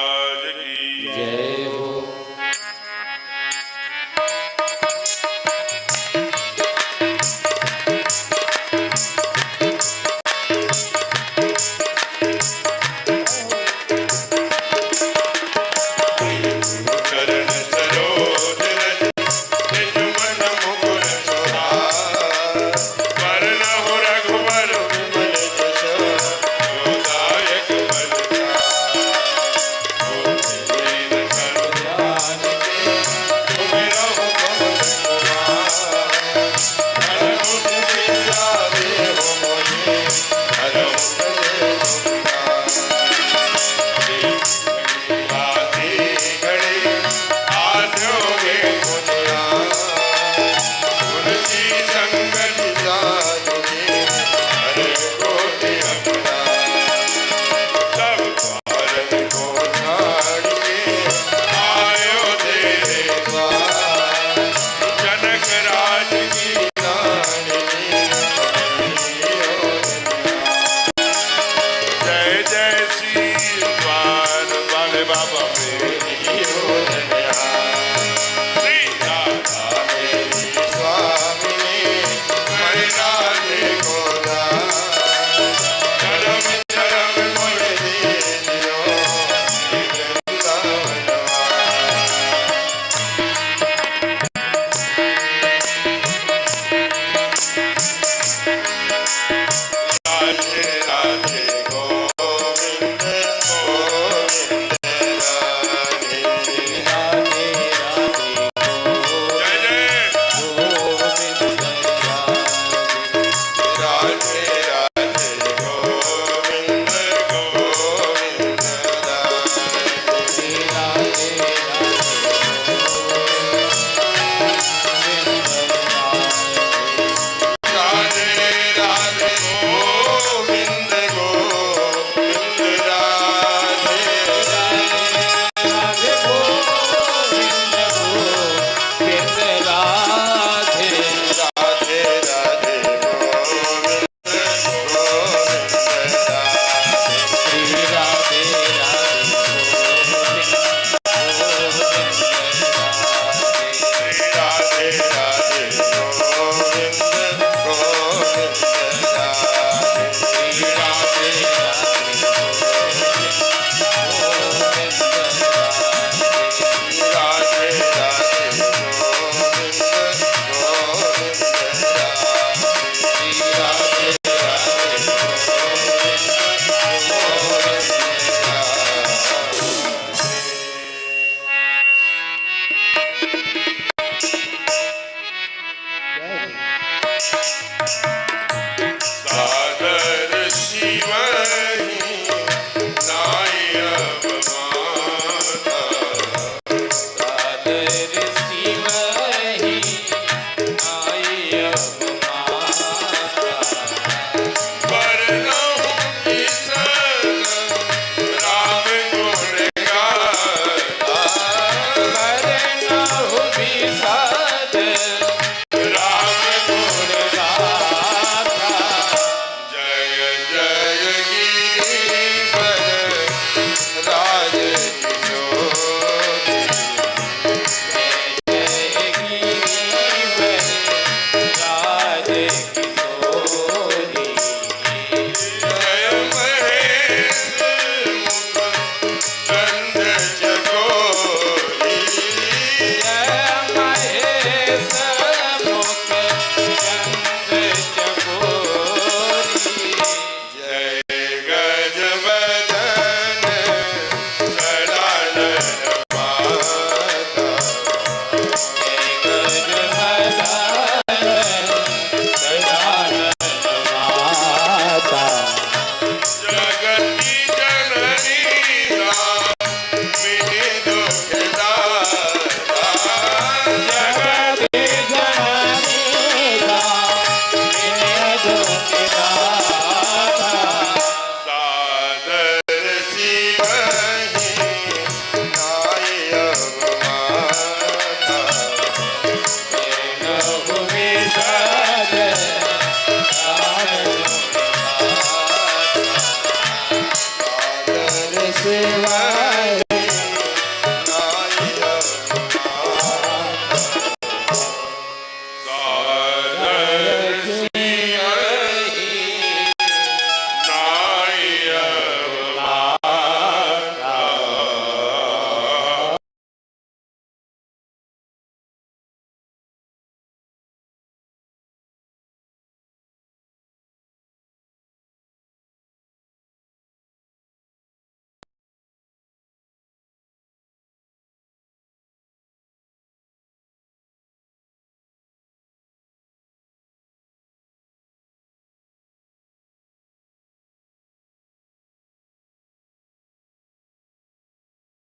महाराज की जय हो। चरण सरोज रज निज मन मुकुर सुधार वरनहुँ रघुवर विमल जस जो दायक फलचार। बुद्धिहीन तनु जानिके सुमिरहुँ पवन कुमार। हरहुँ विद्या देहु मोहि हरहुँ कलेशु विकार। आदि घड़ी आद्योगे मुनिया तुलसी संगत साधुके हरे कोटि अवतार। सब भारत को छाड़ के आयो तेरे द्वार। जनक राज की रानी जय जय श्री द्वार वाले बाबा मेरी हो धन्या। श्री राधा मेरी स्वामिनी मैं राधे को दास। धर्म धर्म मोर दीजियो वृंदावन राधे राधे गोविंद गोविंद राधे राधे।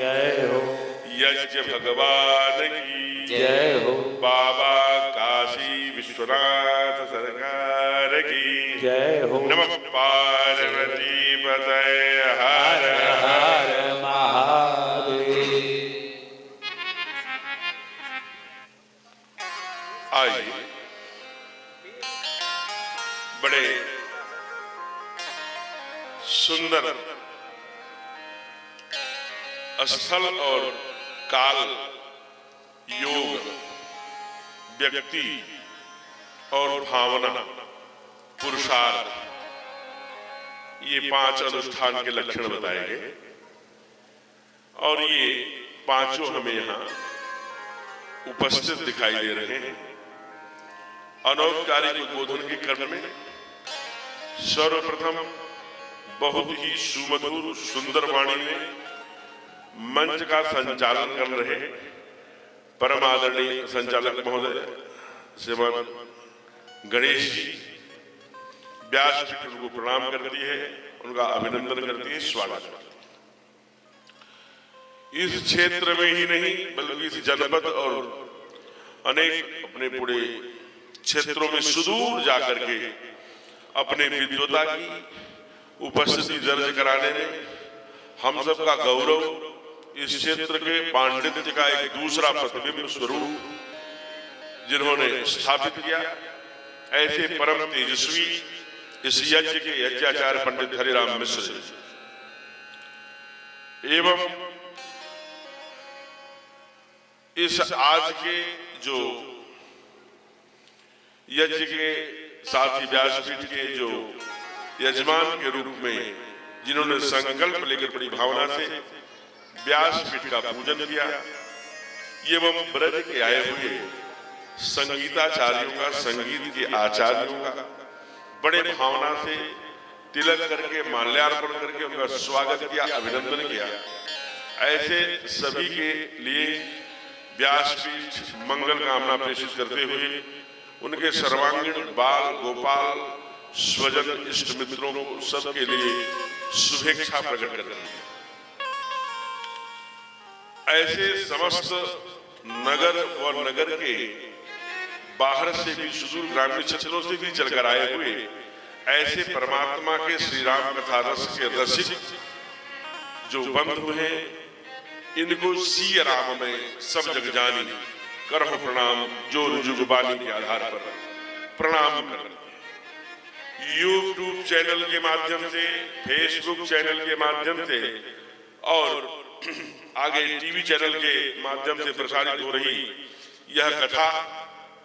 जय हो। यज्ञ भगवान की जय हो। बाबा काशी विश्वनाथ सरकार की जय हो। नमः पार्वती पतये हर हर हर महादेव। आइए बड़े सुंदर स्थल और काल योग व्यक्ति और भावना पुरुषार्थ ये 5 अनुष्ठान के लक्षण बताए गए और ये पांचों हमें यहाँ उपस्थित दिखाई दे रहे हैं। अनौपचारिक उद्बोधन के क्रम में सर्वप्रथम बहुत ही सुमधुर सुंदर वाणी में मंच का संचालन कर रहे परम आदरणीय संचालक महोदय श्रीमान गणेश जी व्यासपीठ उनको प्रणाम करती है, उनका अभिनंदन करती है, स्वागत। इस क्षेत्र में ही नहीं बल्कि इस जनपद और अनेक अपने पूरे क्षेत्रों में सुदूर जाकर के अपने विद्वता की उपस्थिति दर्ज कराने में हम सबका गौरव, इस क्षेत्र के पांडित्य का एक दूसरा प्रतिबिंब स्वरूप जिन्होंने स्थापित किया, ऐसे परम तेजस्वी इस यज्ञ के यज्ञाचार्य पंडित हरिराम मिश्र एवं इस आज के जो यज्ञ के साथ ही व्यासपीठ के जो यजमान के रूप में जिन्होंने संकल्प लेकर बड़ी भावना से व्यासपीठ का पूजन किया, एवं ब्रज के आए हुए संगीताचार्यों का, संगीत के आचार्यों का बड़े भावना से तिलक करके माल्यार्पण करके उनका स्वागत किया, अभिनंदन किया। ऐसे सभी के लिए व्यासपीठ मंगल कामना प्रेषित करते हुए उनके सर्वांगीण बाल गोपाल स्वजन इष्ट मित्रों को सबके लिए शुभेच्छा प्रकट करते हैं। ऐसे समस्त नगर व नगर के बाहर से भी सुदूर ग्रामीण क्षेत्रों से भी चलकर आए हुए ऐसे परमात्मा के श्री राम कथा रस के रसिक जो बंधु हैं, इनको सिय राम में सब जग जानी करहु प्रणाम जो जुग बानी के आधार पर प्रणाम कर। यूट्यूब चैनल के माध्यम से, फेसबुक चैनल के माध्यम से और आगे टीवी चैनल के माध्यम से प्रसारित हो रही यह कथा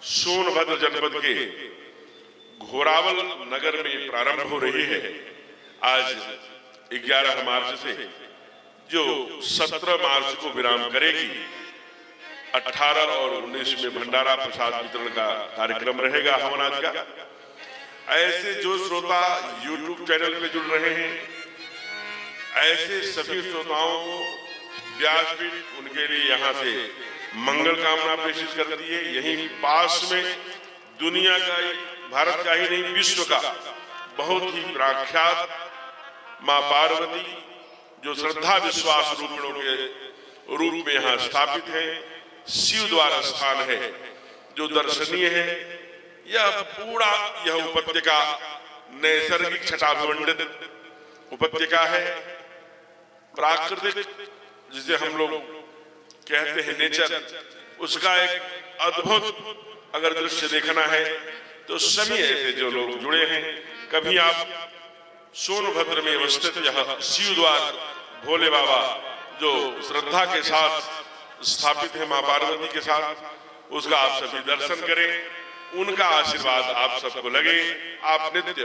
सोनभद्र जनपद के घोरावल नगर में प्रारंभ हो रही है। आज 11 मार्च से जो 17 मार्च को विराम करेगी, 18 और 19 में भंडारा प्रसाद वितरण का कार्यक्रम रहेगा हवनाज का। ऐसे जो श्रोता यूट्यूब चैनल पे जुड़ रहे हैं, ऐसे सभी श्रोताओं को व्यासपीठ उनके लिए यहाँ से मंगल कामना प्रेषित करती है। यहीं पास में दुनिया का ही, भारत का ही नहीं विश्व का बहुत ही प्रख्यात माँ पार्वती जो श्रद्धा विश्वास रूपिणों के रूप में यहाँ स्थापित है, शिव द्वार स्थान है जो दर्शनीय है। यह पूरा यह उपत्यका नैसर्गिक छटाभिमंडित उपत्यका है, प्राकृतिक जिसे हम लोग कहते हैं नेचर, उसका एक अद्भुत अगर दृश्य देखना है तो सभी ऐसे जो लोग जुड़े हैं, कभी आप सोनभद्र में अवस्थित यह शिव द्वार भोले बाबा जो श्रद्धा के साथ स्थापित है मां पार्वती के साथ, उसका आप सभी दर्शन करें, उनका आशीर्वाद आप सबको लगे। आप नित्य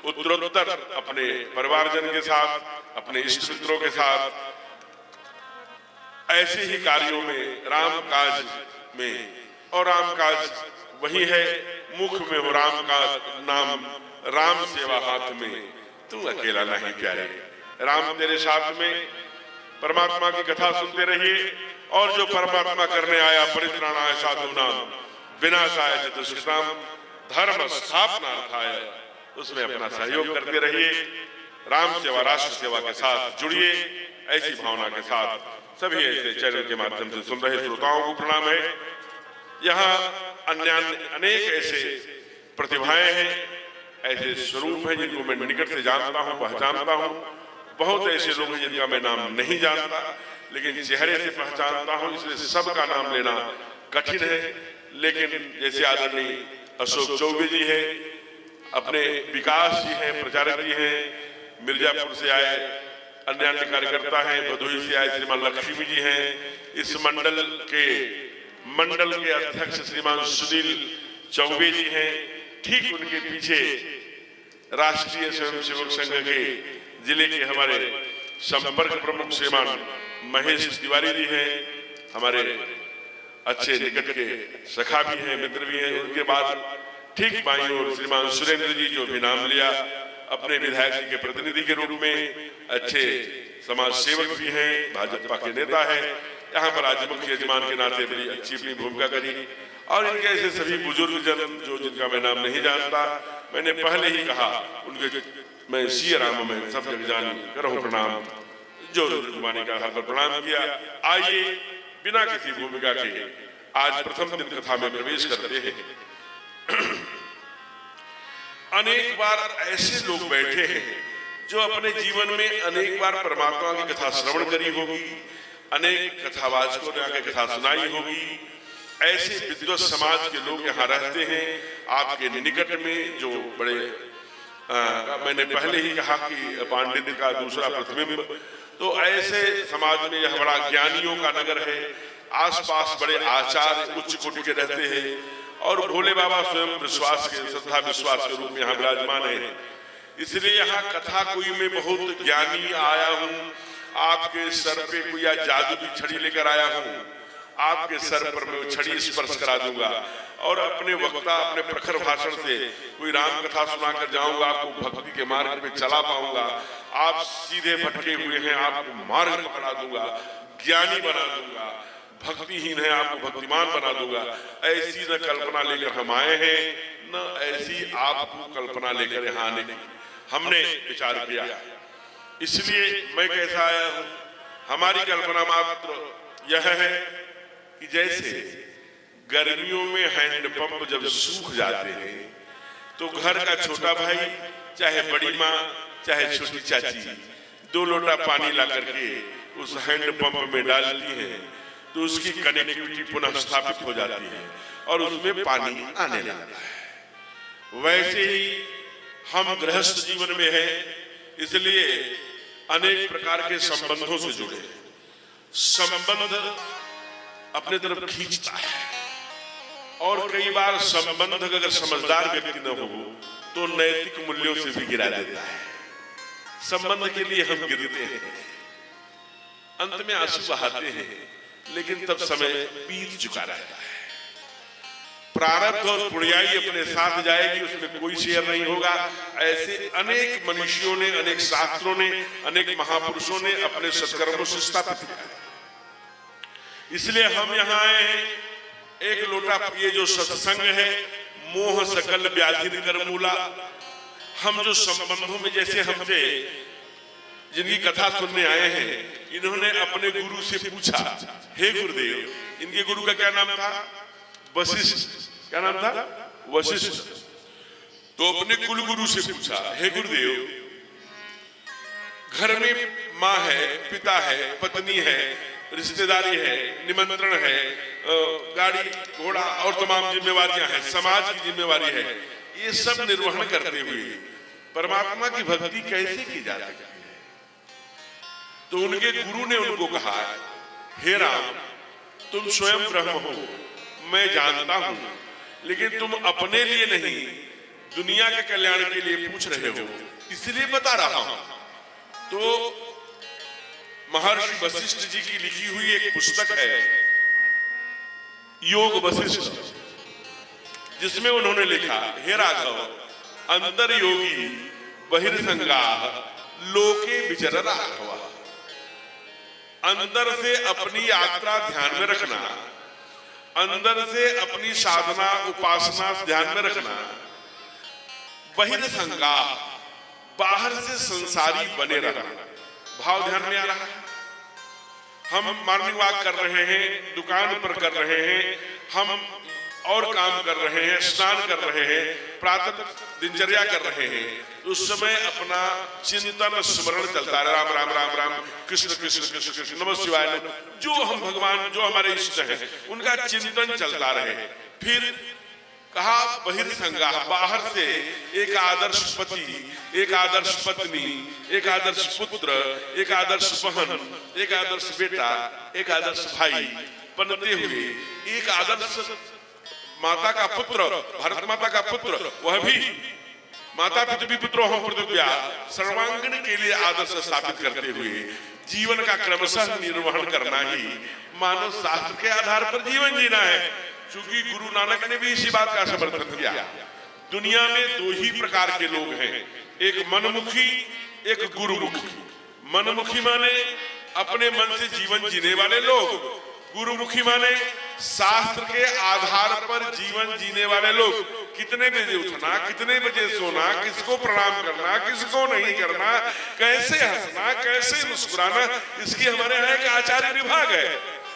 उत्तरोत्तर अपने परिवारजन के साथ, अपने इष्ट मित्रों के साथ ऐसे ही कार्यों में, राम काज में, और राम काज वही है, मुख में हो राम का नाम, राम सेवा हाथ में, तू अकेला नहीं प्यारे। राम तेरे साथ में, परमात्मा की कथा सुनते रहिए और जो परमात्मा करने आया परित्राणाय साधूनाम विनाशाय च दुष्कृताम धर्म स्थापनार्थाय, उसमें अपना सहयोग करते रहिए। राम सेवा राष्ट्र सेवा के साथ जुड़िए। ऐसी भावना के साथ सभी ऐसे चैनल के माध्यम से सुन रहे श्रोताओं को प्रणाम है। यहाँ अन्य अनेक ऐसे प्रतिभाएं हैं, ऐसे स्वरूप हैं जिनको मैं निकट से जानता हूँ, पहचानता हूँ। बहुत ऐसे लोग हैं जिनका मैं नाम नहीं जानता, लेकिन चेहरे से पहचानता हूँ, इसलिए सबका नाम लेना कठिन है। लेकिन जैसे आदरणीय अशोक चौबे जी हैं, अपने विकास जी हैं, प्रचारक जी हैं, मिर्जापुर से आए अन्य कार्यकर्ता हैं, भदोही से आए श्रीमान लक्ष्मी जी हैं, इस मंडल के अध्यक्ष श्रीमान सुनील चौबे जी हैं। ठीक उनके पीछे राष्ट्रीय स्वयंसेवक संघ के जिले के हमारे संपर्क प्रमुख श्रीमान महेश तिवारी जी हैं, हमारे अच्छे निकट के सखा भी हैं, मित्र भी हैं। उनके बाद ठीक बाईं ओर श्रीमान सुरेंद्र जी, जो भी नाम लिया, अपने विधायक जी के प्रतिनिधि के रूप में अच्छे समाज सेवक भी हैं, भाजपा के नेता हैं। यहाँ पर आज मुख्य यजमान के नाते बड़ी अच्छी अपनी भूमिका करी। और इनके ऐसे सभी बुजुर्ग जन जो जिनका मैं नाम नहीं जानता, मैंने पहले ही कहा उनके मैं सिया राम में सब जग जानी करो प्रणाम, जो जुबानी का हर पर प्रणाम किया। आइए बिना किसी भूमिका के आज प्रथम दिन कथा में प्रवेश करते हैं। अनेक बार ऐसे लोग बैठे हैं जो अपने जीवन में अनेक बार परमात्मा की कथा श्रवण करी होगी, अनेक कथावाचकों ने आके कथा सुनाई होगी। ऐसे विद्वत समाज के लोग यहाँ रहते हैं आपके निकट में, जो बड़े मैंने पहले ही कहा कि पांडित्य का दूसरा प्रतिबिंब। तो ऐसे समाज में यह बड़ा ज्ञानियों का नगर है। आसपास बड़े आचार्य उच्च कोटि के रहते हैं और भोले बाबा स्वयं विश्वास के श्रद्धा विश्वास के रूप में यहाँ विराजमान है। इसलिए यहाँ कथा कोई मैं बहुत ज्ञानी आया हूँ, आपके सर पे कोई या जादू की छड़ी लेकर आया हूँ, आपके सर पर मैं छड़ी स्पर्श करा दूंगा और अपने वक्ता अपने प्रखर भाषण से कोई राम कथा सुनाकर जाऊंगा, आपको भक्ति के मार्ग पे चला पाऊंगा। आप सीधे भटके हुए हैं, आपको मार्ग पकड़ा दूंगा, ज्ञानी बना दूंगा। भक्तिहीन है, आपको भक्तिमान बना दूंगा। ऐसी न कल्पना लेकर हम आए हैं, न ऐसी आपको कल्पना लेकर यहाँ आने की हमने विचार किया। इसलिए मैं कैसा आया हूँ, हमारी कल्पना मात्र यह है कि जैसे गर्मियों में हैंडपंप जब सूख जाते हैं तो घर का छोटा भाई चाहे बड़ी माँ चाहे छोटी चाची 2 लोटा पानी ला करके उस हैंडपंप में डालती है तो उसकी कनेक्टिविटी पुनः स्थापित हो जाती है और उसमें पानी आने लगता है। वैसे ही हम गृहस्थ जीवन में हैं, इसलिए अनेक प्रकार के संबंधों से जुड़े। संबंध अपने तरफ खींचता है और कई बार संबंध अगर समझदार व्यक्ति न हो तो नैतिक मूल्यों से भी गिरा देता है। संबंध के लिए हम गिरते हैं, अंत में आंसू बहाते हैं, लेकिन तब समय बीत चुका रहता है। प्रारब्ध और पुण्याई अपने साथ जाएगी, उसमें कोई शेयर नहीं होगा। ऐसे अनेक मनुष्यों ने, अनेक शास्त्रों ने, अनेक महापुरुषों ने अपने सत्कर्मों से स्थापित किया। इसलिए हम यहाँ आए हैं। एक लोटा ये जो सत्संग है, मोह सकल व्याधि कर मूला। हम जो संबंधों में जैसे हमसे जिनकी कथा सुनने आए हैं, इन्होंने अपने गुरु से पूछा, हे गुरुदेव, इनके गुरु का क्या नाम था? वशिष्ठ। क्या नाम था? वशिष्ठ। तो अपने कुल गुरु से पूछा, हे गुरुदेव, घर में माँ है, पिता है, पत्नी है, रिश्तेदारी है, निमंत्रण है, गाड़ी घोड़ा और तमाम जिम्मेवारियां हैं, समाज की जिम्मेवारी है, ये सब निर्वहन करते हुए परमात्मा की भक्ति कैसे की जा सकती है? तो उनके गुरु ने उनको कहा, हे राम, तुम स्वयं ब्रह्म हो, मैं जानता हूं, लेकिन तुम अपने लिए नहीं दुनिया के कल्याण के लिए पूछ रहे हो, इसलिए बता रहा हूं। तो महर्षि वशिष्ठ जी की लिखी हुई एक पुस्तक है, योग वशिष्ठ, जिसमें उन्होंने लिखा, हे राघव, अंतर योगी बहिर्संगाः लोके विचर राघव। अंदर से अपनी यात्रा ध्यान में रखना, अंदर से अपनी साधना उपासना ध्यान में रखना। बहिर्संगाः, बाहर से संसारी बने रहना। भाव ध्यान में आ रहा है? हम मॉर्निंग वॉक कर रहे हैं, दुकान पर कर रहे हैं, हम और काम कर रहे हैं, स्नान कर रहे हैं, प्रातः दिनचर्या कर रहे हैं, उस समय अपना चिंतन स्मरण चलता है, राम राम राम राम, कृष्ण कृष्ण कृष्ण कृष्ण, नमः शिवाय, जो हम भगवान, जो हमारे इष्ट हैं उनका चिंतन चलता रहे। फिर कहा बहिर्संगा, बाहर से एक आदर्श पति, एक आदर्श पत्नी, एक आदर्श पुत्र, एक आदर्श बहन, एक आदर्श बेटा, एक आदर्श भाई बनते हुए एक आदर्श माता का पुत्र, भारत माता का पुत्र, वह भी माता पृथ्वी पुत्रो हम पृथ्व्या सर्वांगीण के लिए आदर्श स्थापित करते हुए जीवन का क्रमशः निर्वहन करना ही मानव शास्त्र के आधार पर जीवन जीना है। क्योंकि गुरु नानक ने भी इसी बात का समर्थन किया। दुनिया में दो ही प्रकार के लोग हैं, एक मनमुखी, एक गुरुमुखी। मनमुखी माने अपने मन से जीवन जीने वाले लोग, गुरुमुखी माने शास्त्र के आधार पर जीवन जीने वाले लोग। कितने बजे उठना, कितने बजे सोना, किसको प्रणाम करना, किसको नहीं करना, कैसे हंसना, कैसे मुस्कुराना, इसकी हमारे यहाँ एक आचार्य विभाग है,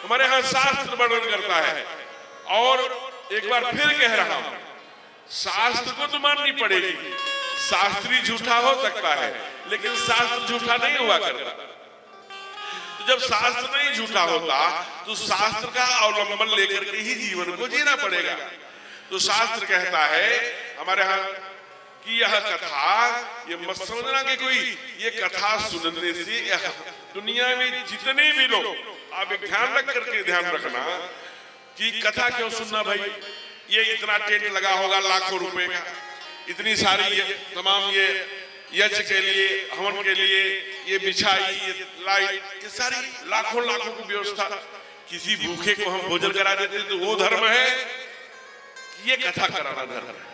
हमारे यहाँ शास्त्र वर्णन करता है। और एक बार फिर कह रहा हूं, शास्त्र को तो माननी पड़ेगी। शास्त्री झूठा हो सकता है लेकिन शास्त्र झूठा नहीं हुआ करता। तो जब शास्त्र नहीं झूठा होता तो शास्त्र का अवलंबन लेकर के ही जीवन को जीना पड़ेगा। तो शास्त्र कहता है हमारे यहाँ कि यह कथा, ये मत समझना कि कोई ये कथा सुनने से, दुनिया में जितने भी लोग, आप एक ध्यान रख करके ध्यान रखना कि कथा क्यों सुनना भाई, ये इतना टेंट लगा होगा लाखों रुपए का, इतनी सारी तमाम ये यज्ञ के लिए, हवन के लिए, ये बिछाई, ये लाइट, ये सारी लाखों लाखों की व्यवस्था, किसी भूखे को हम भोजन करा देते तो वो धर्म है, ये कथा कराना धर्म है।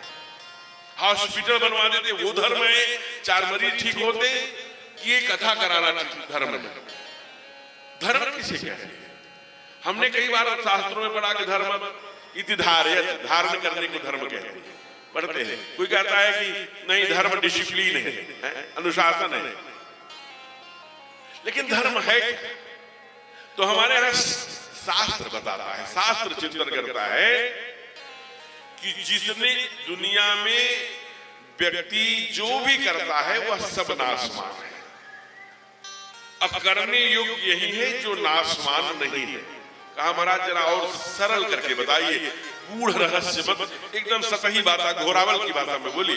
हॉस्पिटल बनवा देते वो धर्म है, 4 मरीज ठीक होते, ये कथा कराना धर्म है। धर्म किसे कहते हैं? हमने कई बार शास्त्रों में पढ़ा कि धर्म इति धार्यत, धारण करने को धर्म कहते हैं, पढ़ते हैं। कोई कहता है कि नहीं धर्म डिसिप्लिन है, अनुशासन है, लेकिन धर्म है तो हमारे यहाँ शास्त्र बताता है, शास्त्र चिंतन करता है कि जिसने दुनिया में व्यक्ति जो भी करता है वह सब नाशवान है। अब करने योग्य यही है जो नाशवान नहीं है। कहा महाराज जरा और सरल करके बताइए, गूढ़ रहस्य मत, एकदम सतही बात, घोरावल की भाषा में बोली।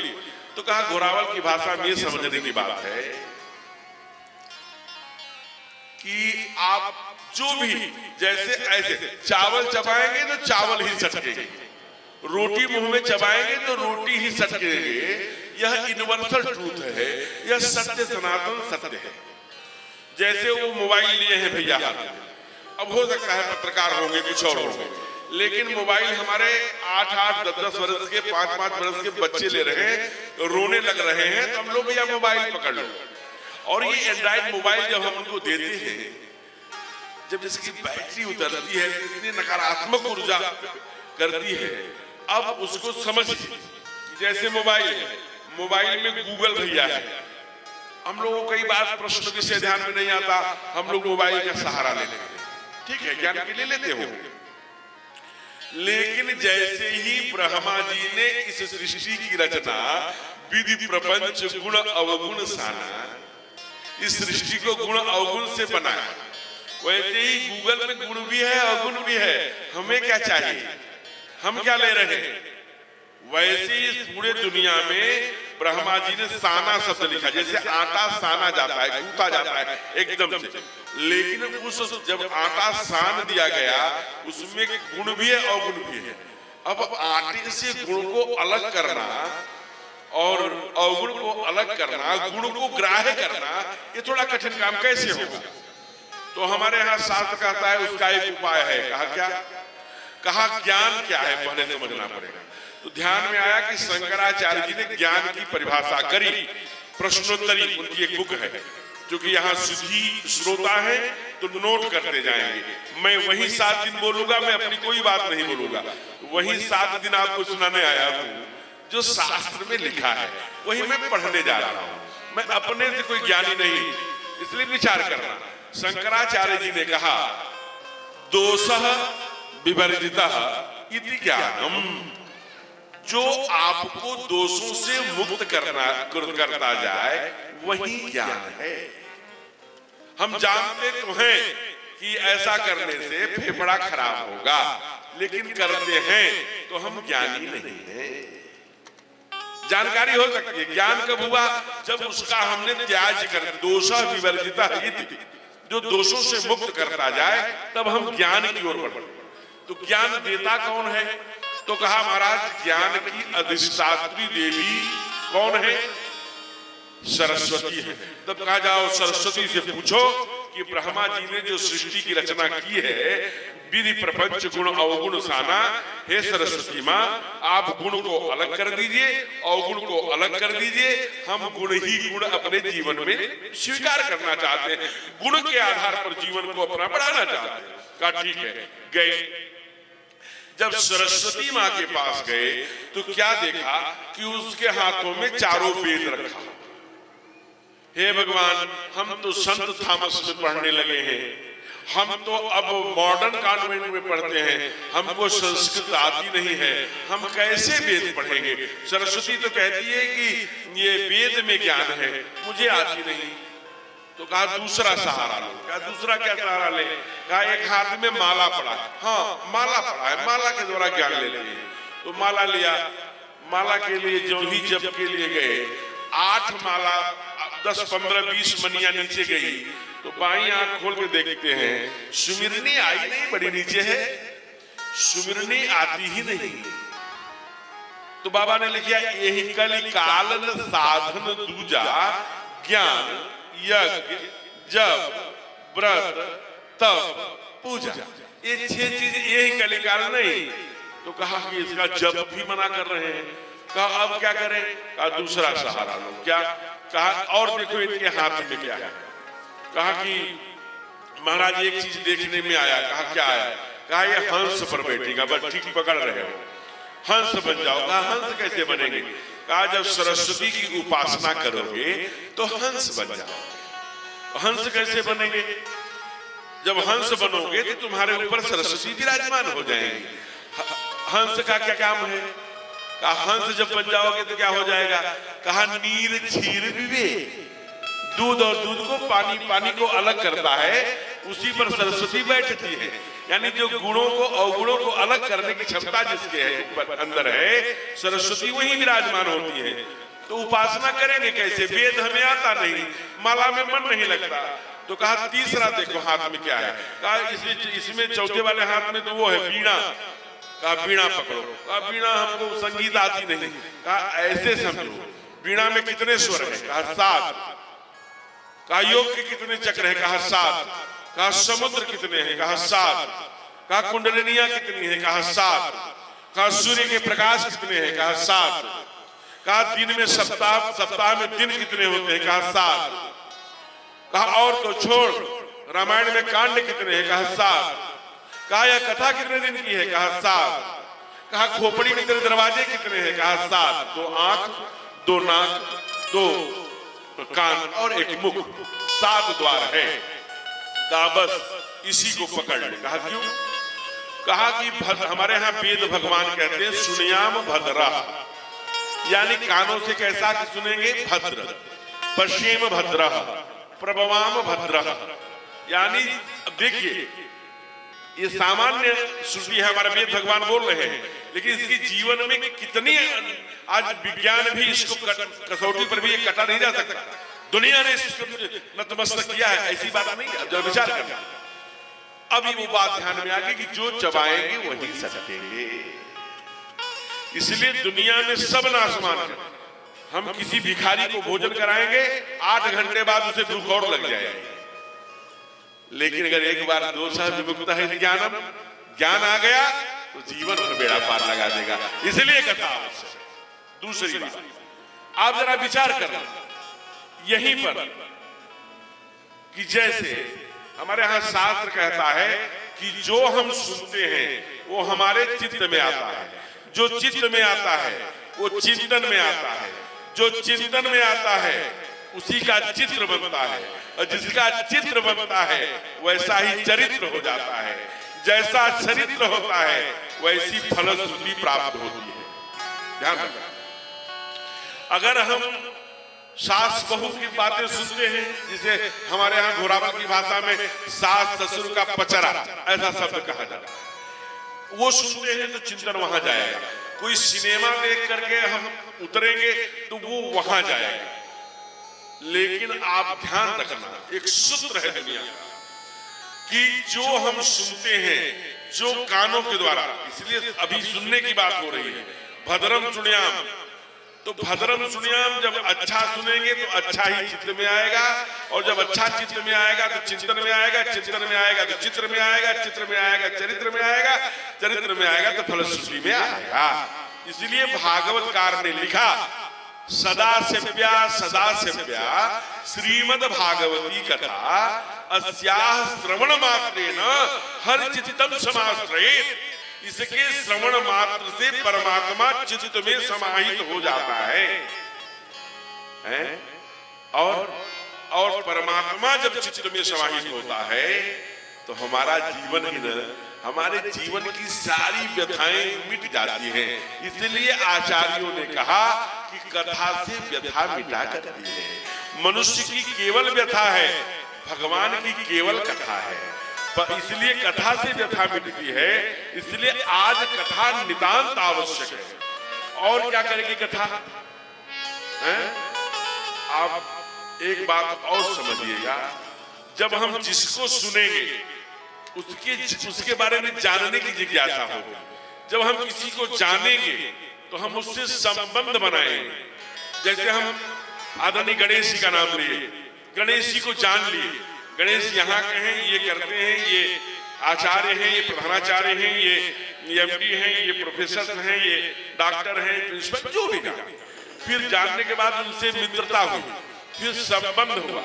तो कहा घोरावल की भाषा में समझने की बात है कि आप जो भी जैसे ऐसे चावल चबाएंगे तो चावल ही सटकेंगे, रोटी मुंह में चबाएंगे तो रोटी ही सटकेंगे। यह यूनिवर्सल ट्रूथ है, यह सत्य सनातन सत्य है। जैसे वो मोबाइल लिए हैं भैया हाथ में, अब हो सकता है पत्रकार होंगे, कुछ और होंगे, लेकिन मोबाइल हमारे 8-8, 10-10 वर्ष के, 5-5 वर्ष के बच्चे ले रहे हैं, तो रोने लग रहे हैं, तो हम लोग भैया मोबाइल पकड़ लो। और ये एंड्रॉइड मोबाइल जब हम उनको देते हैं, जब इसकी बैटरी उतरती है, इतनी नकारात्मक ऊर्जा करती है। अब उसको समझिए, जैसे मोबाइल है, मोबाइल में गूगल भैया है, हम लोगों को कई बार प्रश्न विषय ध्यान में नहीं आता, हम लोग मोबाइल का सहारा लेते हैं, ठीक है, ज्ञान के लिए लेते हो। लेकिन जैसे ही ब्रह्मा जी ने इस सृष्टि की रचना विधि प्रपंच गुण अवगुण साना, इस सृष्टि को गुण अवगुण से बनाया, वैसे ही गूगल में गुण भी है अवगुण भी है। हमें क्या चाहिए, हम क्या ले रहे हैं? वैसे ही इस पूरे दुनिया में ब्रह्मा जी ने साना शब्द लिखा, जैसे आटा साना जाता है, गूंथा जाता है एकदम से, लेकिन उस जब आटा सान दिया गया उसमें गुण भी है अवगुण भी है। अब आटे से गुण को अलग करना और अवगुण को अलग करना, गुण को ग्राह्य करना, ये थोड़ा कठिन काम कैसे होगा? तो हमारे यहाँ शास्त्र कहता है उसका एक उपाय है। कहा क्या? कहा ज्ञान क्या है पहले समझना पड़ेगा। तो ध्यान में आया कि शंकराचार्य जी ने ज्ञान की परिभाषा करी, प्रश्नोत्तरी उनकी एक बुक है, जो कि यहाँ सुधी श्रोता है तो नोट करते जाएंगे। मैं वही 7 दिन बोलूंगा, मैं अपनी कोई बात नहीं बोलूंगा, वही 7 दिन आपको सुनाने आया हूँ जो शास्त्र में लिखा है, वही मैं पढ़ने जा रहा हूँ। मैं अपने से कोई ज्ञानी नहीं, इसलिए विचार करना। शंकराचार्य जी ने कहा दोषः विवर्जितः इति ज्ञानम, जो आपको दोषों से मुक्त करता जाए वही ज्ञान है। हम जानते तो हैं कि ऐसा करने से फेफड़ा खराब होगा, लेकिन करते हैं तो हम ज्ञानी नहीं हैं। जानकारी हो सकती है, ज्ञान कब हुआ? जब उसका हमने त्याग कर, दोषः विवर्जितः इति, जो दोषों से मुक्त करता जाए तब हम ज्ञान की ओर बढ़ते। तो ज्ञान देता कौन है? तो कहा महाराज ज्ञान की अधिष्ठात्री देवी कौन है? सरस्वती है। तब कहा जाओ सरस्वती से पूछो कि ब्रह्मा जी ने जो सृष्टि की रचना की है, विधि प्रपंच गुण अवगुण साना, हे सरस्वती माँ आप गुण को अलग कर दीजिए, अवगुण को अलग कर दीजिए, हम गुण ही गुण अपने जीवन में स्वीकार करना चाहते हैं, गुण के आधार पर जीवन को अपना बढ़ाना चाहते हैं। कहा ठीक है। गए, जब सरस्वती माँ के पास गए तो क्या देखा कि उसके हाथों में चारों वेद रखा। हे भगवान, हम तो संत थॉमस में पढ़ने लगे हैं, हम तो अब मॉडर्न कॉन्वेंट में पढ़ते हैं, हमको संस्कृत आती नहीं है, हम कैसे वेद पढ़ेंगे? सरस्वती तो कहती है कि ये वेद में ज्ञान है, मुझे आती नहीं। तो कहा दूसरा सहारा लो। कहा दूसरा क्या सहारा ले? कहा एक हाथ में माला पड़ा, हाँ माला पड़ा है, माला के द्वारा ज्ञान ले लेंगे। तो माला लिया, माला के लिए जो ही जप के लिए गए, 8 माला 10 15 20 मनिया नीचे गई तो बाई आंख खोल के देखते हैं सुमिरनी आई नहीं, बड़ी नीचे है, सुमिरनी आती ही नहीं। तो बाबा ने लिखा यही कलि कालन साधन दूजा, ज्ञान यज्ञ जप व्रत तप पूजा, ये 6 चीज यही कलि काल नहीं। तो कहा कि इसका जप भी मना कर रहे हैं। कहा अब क्या करें? कहा दूसरा सहारा लो। क्या? कहा और देखो इनके हाथ में क्या है। कहा कि महाराज एक चीज देखने में आया। कहा क्या आया? कहा ये हंस पर बैठेगा, बस ठीक पकड़ रहे हो, हंस बन जाओ। कहा हंस कैसे बनेंगे? कहा जब सरस्वती की उपासना करोगे तो हंस बन जाओ। हंस कैसे बनेंगे? जब हंस बनोगे तो तुम्हारे ऊपर सरस्वती विराजमान हो जाएंगे। हंस का क्या काम है? कहा हंस जब बन जाओगे तो क्या हो जाएगा? कहा नीर क्षीर विवेक, दूध और दूध को पानी, पानी को अलग करता है, उसी पर सरस्वती बैठती है। यानी जो गुणों को अवगुणों को अलग करने की क्षमता जिसके है अंदर है, सरस्वती वही विराजमान होती है। तो उपासना करेंगे कैसे? वेद हमें आता नहीं, माला में मन नहीं लगता। तो कहा तीसरा देखो हाथ में क्या है। कहा इसमें चौथे वाले हाथ में तो वो है वीणा। कहा वीणा पकड़ो। कहा वीणा हमको संगीत आती नहीं। कहा ऐसे समझो, वीणा में कितने स्वर है? कहा 7। कहा योग के कितने चक्र है? कहा 7। कहा समुद्र कितने हैं? कहा 7। कहा कुंडलिनियां कितनी है? कहा 7। कहा सूर्य के प्रकाश कितने हैं? कहा 7। कहा दिन में सप्ताह में दिन कितने होते हैं? कहा 7। कहा और तो छोड़, रामायण में कांड कितने हैं? कहा 7। कहा यह कथा कितने दिन की है? कहा 7। कहा खोपड़ी में तेरे दरवाजे कितने हैं? कहा 7। 2 आंख, 2 नाक, 2 कान और 1 मुख, 7 द्वार है। कहा बस इसी को पकड़ ले। कहा क्यों? कहा कि हमारे यहाँ वेद भगवान कहते हैं सुनियाम भद्रा, यानी कानों से कैसा सुनेंगे? भद्र। पश्चिम भद्रा, प्रभवाम भद्रा। यानी देखिए ये सामान्य श्रुति है, हमारे वेद भगवान बोल रहे हैं, लेकिन इसकी जीवन में कितनी, आज विज्ञान भी इसको कसौटी पर भी ये कटा नहीं जा सकता। दुनिया ने इसको नतमस्तक किया है, ऐसी बात नहीं है। जब विचार करना, अब ये वो बात ध्यान में आ गई कि जो चबाएंगे वही सकेंगे। इसलिए दुनिया में सब नाशमान है। हम किसी भिखारी को भोजन कराएंगे, 8 घंटे बाद उसे भूख और लग जाएगी। लेकिन अगर एक बार दोषा विमुक्त है ज्ञानम, ज्ञान आ गया तो जीवन पर बेड़ा पार लगा देगा। इसलिए कथा आवश्यक। दूसरी बात, आप जरा विचार करना यहीं पर कि जैसे हमारे यहाँ शास्त्र कहता है कि जो हम सुनते हैं वो हमारे चित्त में आता है, जो चित्त में आता है वो चिंतन में आता है, जो चिंतन में आता है उसी का चित्र बनता है, और जिसका चित्र बनता है वैसा ही चरित्र हो जाता है। जैसा चरित्र होता है वैसी फलश्रुति प्राप्त होती है। ध्यान रखना, अगर हम सास बहू की बातें सुनते हैं, जिसे हमारे यहाँ घोरावल की भाषा में सास ससुर का पचरा ऐसा शब्द कहा जाता है, वो सुनते हैं तो चिंतन वहां जाएगा। कोई सिनेमा देख करके हम उतरेंगे तो वो वहां जाएगा। लेकिन आप ध्यान रखना, एक सूत्र है दुनिया का कि जो हम सुनते हैं, जो कानों के द्वारा, इसलिए अभी सुनने की बात हो रही है, भद्रम सुन्याम, तो भद्रम सुन्याम, जब अच्छा सुनेंगे तो अच्छा ही चित्र में आएगा, और जब अच्छा चित्र में आएगा तो चिंतन में आएगा, चिंतन में आएगा तो चित्र में आएगा, चित्र में आएगा चरित्र में आएगा, चरित्र में आएगा तो फलश्रुति में आएगा। इसलिए भागवतकार ने लिखा, सदा सेव्या श्रीमद् भागवती कथा अस्याः श्रवण मात्रेण हर चित्तम समाश्रयेत्। इसके श्रवण मात्र से परमात्मा चित्त में समाहित हो जाता है, और परमात्मा जब चित्त में समाहित होता है तो हमारा जीवन ही न, हमारे जीवन की सारी व्यथाएं मिट जाती हैं। इसलिए आचार्यों ने कहा कि कथा से व्यथा मिटा करती है। मनुष्य की केवल व्यथा है, भगवान की केवल कथा है, इसलिए कथा से व्यथा मिटती है। इसलिए आज कथा नितांत आवश्यक है। और क्या करेगी कथा? आप एक बात और समझिएगा, जब हम जिसको सुनेंगे उसके बारे में जानने की जिज्ञासा होगी। जब हम किसी को जानेंगे तो हम उससे संबंध बनाएंगे। जैसे हम आदरणीय गणेश जी का नाम लिए, गणेश जी को जान लिए, गणेश यहाँ के हैं, ये करते हैं, ये आचार्य हैं, ये प्रधानाचार्य हैं, ये एमडी हैं, ये प्रोफेसर हैं, ये डॉक्टर हैं, प्रिंसिपल, जो भी जाने। फिर जानने के बाद उनसे मित्रता हुई, फिर संबंध हुआ।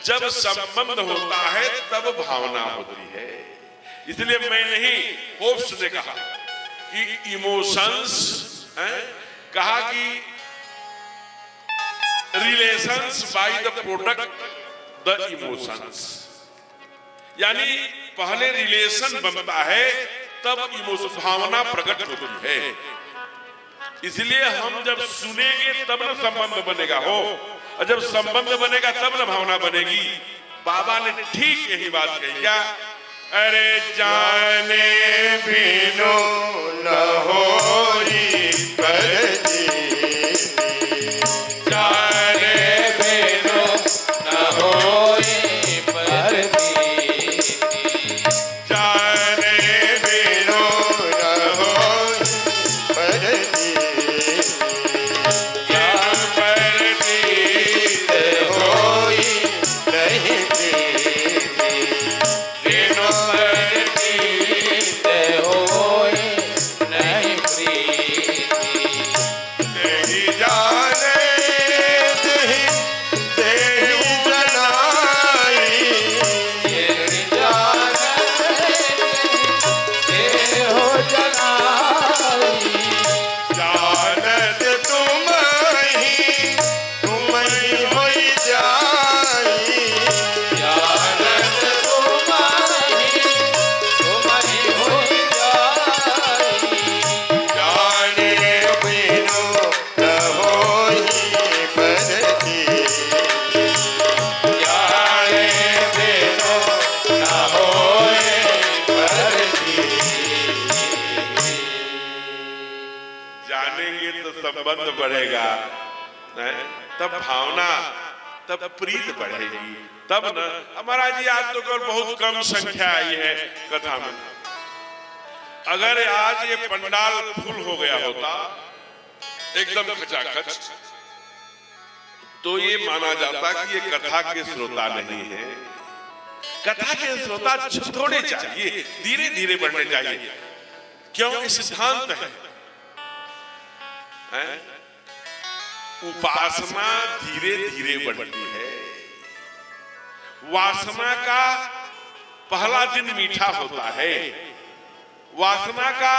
जब संबंध होता है तब भावना होती है। इसलिए मैंने ही होप्स ने कहा कि इमोशंस, कहा कि relations by the product the emotions, यानी पहले रिलेशन बनता है तब इमोशन, भावना प्रकट होती है। इसलिए हम जब सुनेंगे तब न संबंध बनेगा हो, और जब संबंध बनेगा तब न भावना बनेगी। बाबा ने ठीक यही बात कही, क्या? अरे जाने बिनु न होई परदेसी, जाने बिनु न होई परदेसी, जाने बिनु न होई परदेसी, या परदेसी होई नहीं संबंध बढ़ेगा, तब भावना, तब प्रीत बढ़ेगी, तब न। हमारा जी आज तो केवल बहुत कम संख्या आई है कथा में। अगर आज ये पंडाल फुल हो गया होता एकदम खचाखच, तो ये माना जाता कि ये कथा के श्रोता नहीं है। कथा के श्रोता थोड़े चाहिए, धीरे धीरे बढ़ने चाहिए। क्यों? ये सिद्धांत है। उपासना धीरे धीरे बढ़ती है। वासना का पहला दिन मीठा होता है, वासना का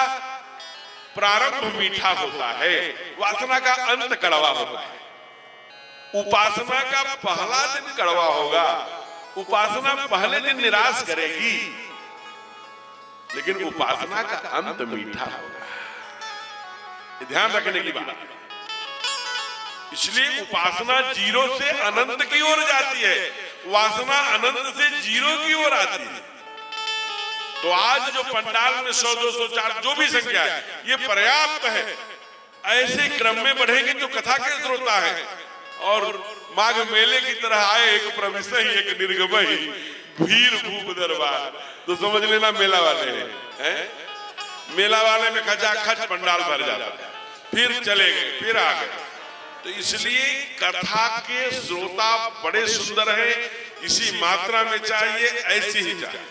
प्रारंभ मीठा होता है, वासना का अंत कड़वा होता है। उपासना का पहला दिन कड़वा होगा, उपासना पहले दिन निराश करेगी, लेकिन उपासना का अंत मीठा होगा। ध्यान रखने की बात। इसलिए उपासना जीरो से अनंत की ओर जाती है, वासना अनंत से जीरो की ओर आती है। तो आज जो पंडाल में 100, 200, 4 जो भी संख्या है, ये पर्याप्त है। ऐसे क्रम में बढ़ेंगे जो कथा के श्रोता है और माघ मेले की तरह आए, एक प्रविशहि एक निर्गमहि भीड़ भूप दरबार, तो समझ लेना मेला वाले हैं। मेला वाले में खचाखच पंडाल भर जाता है, फिर चले गए, फिर आ गए। तो इसलिए कथा के श्रोता बड़े सुंदर है, इसी मात्रा में चाहिए, ऐसी ही चाहिए।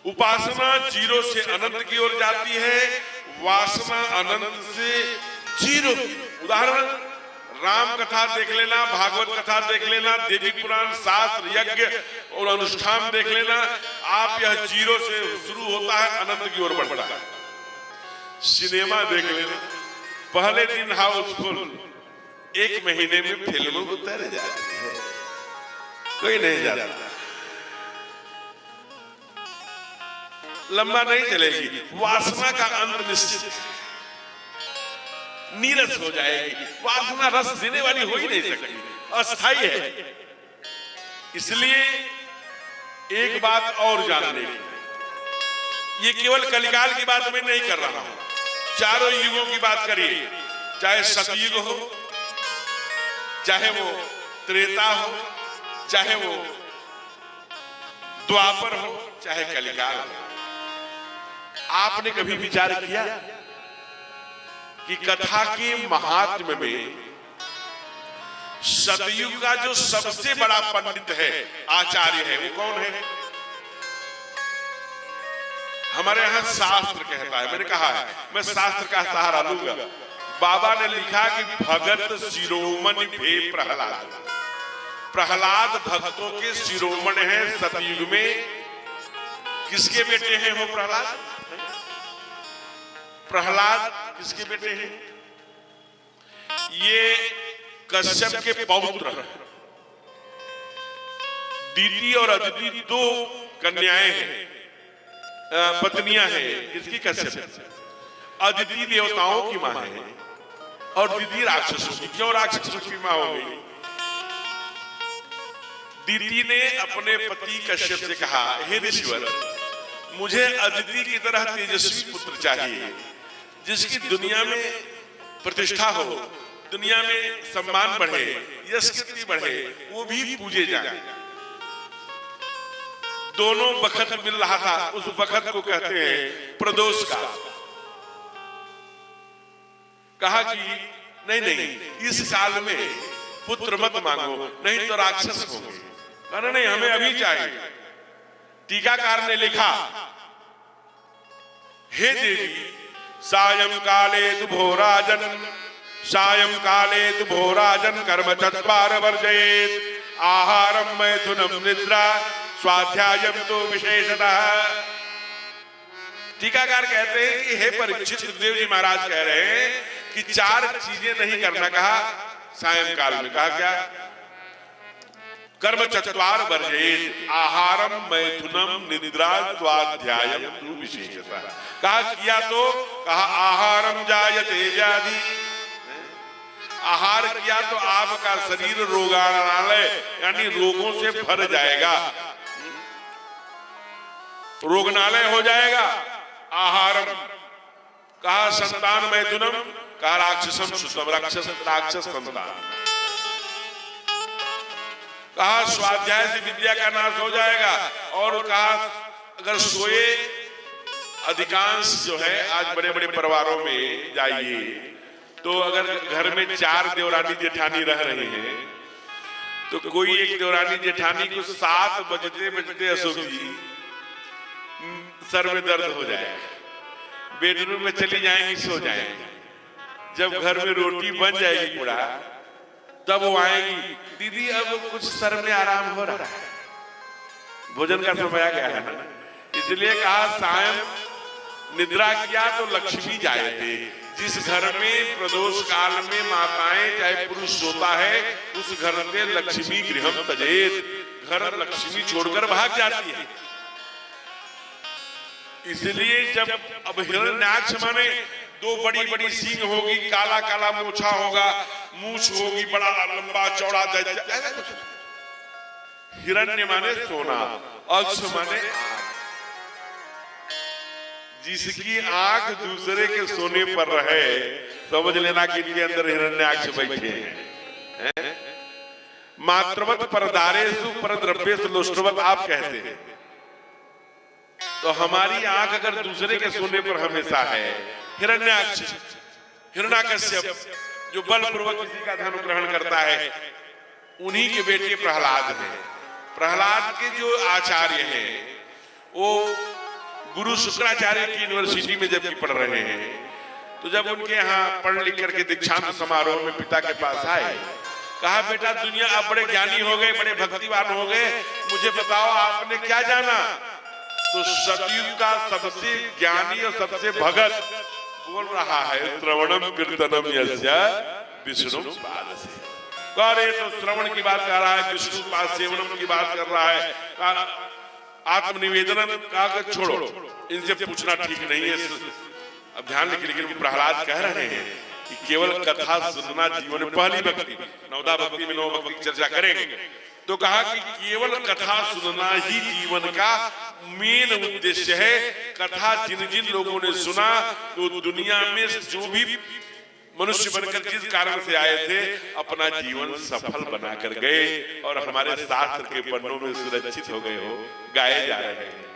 उपासना जीरो से अनंत की ओर जाती है, वासना अनंत से जीरो। उदाहरण राम कथा देख लेना, भागवत कथा देख लेना, देवी पुराण, शास्त्र, यज्ञ और अनुष्ठान देख लेना। आप यह जीरो से शुरू होता है, अनंत की ओर बढ़ता है। सिनेमा देख लेना, पहले दिन हाउसफुल, 1 महीने में फिल्म उतर जाती है, कोई नहीं जाता, लंबा नहीं चलेगी। वासना का अंत निश्चित, नीरस हो जाएगी। वासना रस देने वाली हो ही नहीं सकती, अस्थाई है। इसलिए एक बात और जानने की, ये केवल कलिकाल की बात मैं नहीं कर रहा हूं, चारों युगों की बात करिए, चाहे सतयुग हो, चाहे वो त्रेता हो, चाहे वो द्वापर हो, चाहे कलिकाल हो। आपने कभी विचार किया कि कथा के महात्म्य में सतयुग का जो सबसे बड़ा पंडित है, आचार्य है, वो कौन है? हमारे यहां शास्त्र कहता है, मैंने कहा है मैं शास्त्र का सहारा लूंगा। बाबा ने लिखा कि भगत शिरोमणि भे प्रहलाद, प्रहलाद भक्तों के शिरोमणि है सतयुग में। किसके बेटे हैं वो प्रहलाद? प्रहलाद किसके बेटे हैं? ये कश्यप के पौत्र हैं। दीति और अदिति 2 कन्याएं हैं, पत्नियां हैं। किसकी? कश्यप। अदिति देवताओं की मां है और दीति राक्षसों की। क्यों राक्षसों की मां हो गई? दीति ने अपने पति कश्यप से कहा, हे ऋषिवर, मुझे अदिति की तरह तेजस्वी पुत्र चाहिए, जिसकी दुनिया में प्रतिष्ठा हो, दुनिया में सम्मान बढ़े, यश कीर्ति बढ़े, वो भी पूजे जाए। दोनों बखत मिल रहा था, उस बखत को कहते हैं प्रदोष का। कहा कि नहीं नहीं, इस काल में पुत्र मत मांगो, नहीं तो राक्षस होंगे। कहना नहीं, हमें अभी चाहिए। टीकाकार ने लिखा, हे देवी, सायं काले तु भोराजन, सायं काले तु भोराजन कर्म चत्वार वर्जयेत्, आहारम मैथुनम निद्रा स्वाध्यायम तो विशेषतः। टीकाकार कहते हैं कि हे परीक्षित, सुखदेव जी महाराज कह रहे हैं कि 4 चीजें नहीं करना कहा सायंकाल में। कहा क्या? कर्म चत्वार वर्जयेत्, आहारम मैथुनम निद्रा स्वाध्यायम तु विशेषतः। कहा किया तो कहा आहारम जायते व्याधि, आहार किया तो आपका शरीर रोगाणालय यानी रोगों से भर जाएगा, रोगनालय हो जाएगा। आहारम कहा संतान मैथुनम, कहा राक्षसम सुतम, राक्षस संतान। कहा स्वाध्याय से विद्या का नाश हो जाएगा। और कहा अगर सोए, अधिकांश जो है आज बड़े बड़े परिवारों में जाइए तो अगर घर में 4 देवरानी जेठानी रह रहे हैं तो कोई एक देवरानी जेठानी को 7 बजते बजते अशोक जी सर में दर्द हो जाएगा, बेडरूम में चली जाएंगी, सो जाएंगी। जब घर में रोटी बन जाएगी पूरा, तब वो आएंगी, दीदी अब कुछ सर में आराम हो रहा है, भोजन का समय आ गया है ना। इसलिए कहा सायं निद्रा किया तो लक्ष्मी जाए थे, जिस घर में प्रदोष काल में माताएं चाहे पुरुष सोता है उस घर से लक्ष्मी गृहम तजेत, घर लक्ष्मी छोड़कर भाग जाती है। इसलिए जब अब हिरण्याक्ष माने दो बड़ी बड़ी सींग होगी, काला काला मूछा होगा, मूछ होगी, बड़ा लंबा चौड़ा दैत्य। हिरण्य माने सोना, अक्ष माने जिसकी आंख दूसरे के सोने पर रहे, समझ लेना कि इनके अंदर हिरण्याक्ष बैठे हैं। मात्रवत परदारेषु परद्रव्येषु लोष्टवत आप कहते हैं, तो हमारी आंख अगर दूसरे के सोने पर हमेशा है, हिरण्याक्ष हिरण्याकश्यप जो बलपूर्वक किसी का धन ग्रहण करता है, उन्हीं के बेटे प्रहलाद हैं। प्रहलाद के जो आचार्य हैं वो गुरु शुक्राचार्य की यूनिवर्सिटी में जब पढ़ रहे हैं, तो जब उनके यहाँ पढ़ लिख करके दीक्षांत समारोह में पिता के पास आए, कहा बेटा दुनिया आप बड़े ज्ञानी हो गए, बड़े भक्तिवान हो गए, मुझे बताओ आपने क्या जाना? तो सतयुग का सबसे ज्ञानी और सबसे भगत बोल रहा है श्रवणम कीर्तनम यस्य विष्णु पाद से। अरे तो श्रवण की बात कर रहा है, विष्णु पाद सेवनम की बात कर रहा है, आत्मनिवेदन का छोड़ो, इनसे पूछना ठीक नहीं है। अब ध्यान रखिए, लेकिन प्रहलाद कह रहे हैं कि केवल कथा सुनना जीवन में पहली भक्ति, नवदा भक्ति में नौ भक्ति की चर्चा करेंगे, तो कहा कि केवल कथा सुनना ही जीवन का मेन उद्देश्य है। कथा जिन जिन लोगों ने सुना तो दुनिया में जो भी मनुष्य बनकर जिस कारण से आए थे अपना जीवन सफल बनाकर गए और हमारे शास्त्र के पन्नों में सुरक्षित हो गए हो, गाए जा रहे हैं।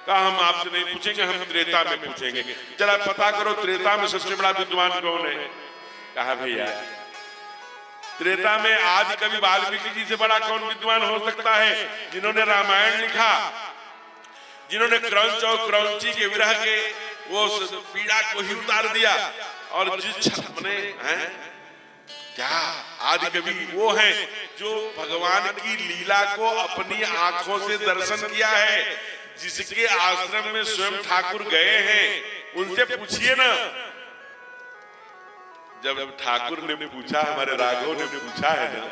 कहा हम आपसे नहीं पूछेंगे, हम त्रेता में पूछेंगे, जरा पता करो त्रेता में सबसे बड़ा विद्वान कौन है? कहा भैया त्रेता में आदि कवि वाल्मीकि जी से बड़ा कौन विद्वान हो सकता है, जिन्होंने रामायण लिखा, जिन्होंने क्रौंच और क्रौंची के विरह के वो पीड़ा को ही उतार दिया, और जिस अपने हैं क्या आदि कवि वो हैं जो भगवान की लीला को अपनी आंखों से दर्शन किया है, जिसके आश्रम में स्वयं ठाकुर गए हैं, उनसे पूछिए ना। जब ठाकुर ने पूछा, हमारे राघव ने पूछा है ना,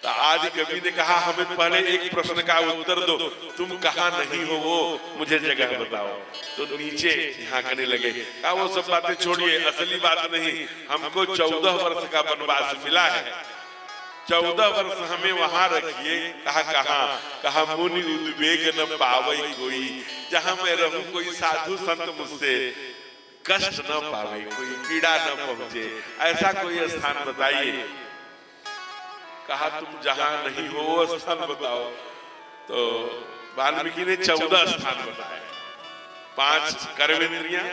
तो आदि कवि ने कहा हमें पहले एक प्रश्न का उत्तर दो, तुम कहाँ नहीं हो वो मुझे जगह बताओ। तो नीचे यहाँ करने लगे, कहा वो सब बातें छोड़िए, असली बात नहीं, हमको 14 वर्ष का वनवास मिला है, 14 वर्ष हमें वहां रखिए। कहा कहाँ? कहा मुनि उद्वेग न पावे कोई, जहाँ मैं रहूं कोई साधु संत मुझसे कष्ट न पावे, कोई पीड़ा न पहुंचे, ऐसा कोई स्थान बताइए। कहा तुम जहां नहीं हो वो स्थान बताओ। तो वाल्मीकि ने 14 स्थान बताए, 5 कर्मेंद्रियां,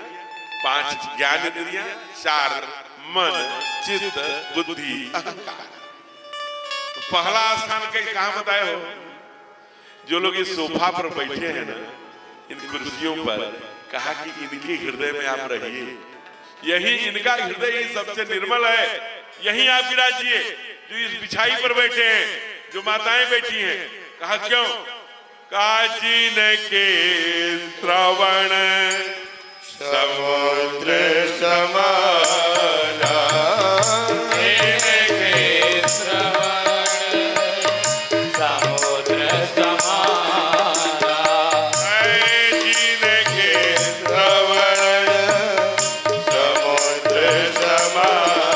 5 ज्ञानेंद्रियां, 4 मन चित्त बुद्धि अहंकार। तो पहला स्थान कहाँ बताए हो? जो लोग इस सोफा पर बैठे हैं ना, इन कुर्सियों पर, कहा कि इनके हृदय में आप रहिए, यही इनका हृदय ही सबसे निर्मल है, यही आप विराजिए। जो इस बिछाई पर बैठे हैं, जो माताएं बैठी हैं, कहा क्यों? कहा जीने के श्रवण समुद्र समाना, जीने के श्रवण समुद्र समाना, जीने के श्रवण समुद्र समाना।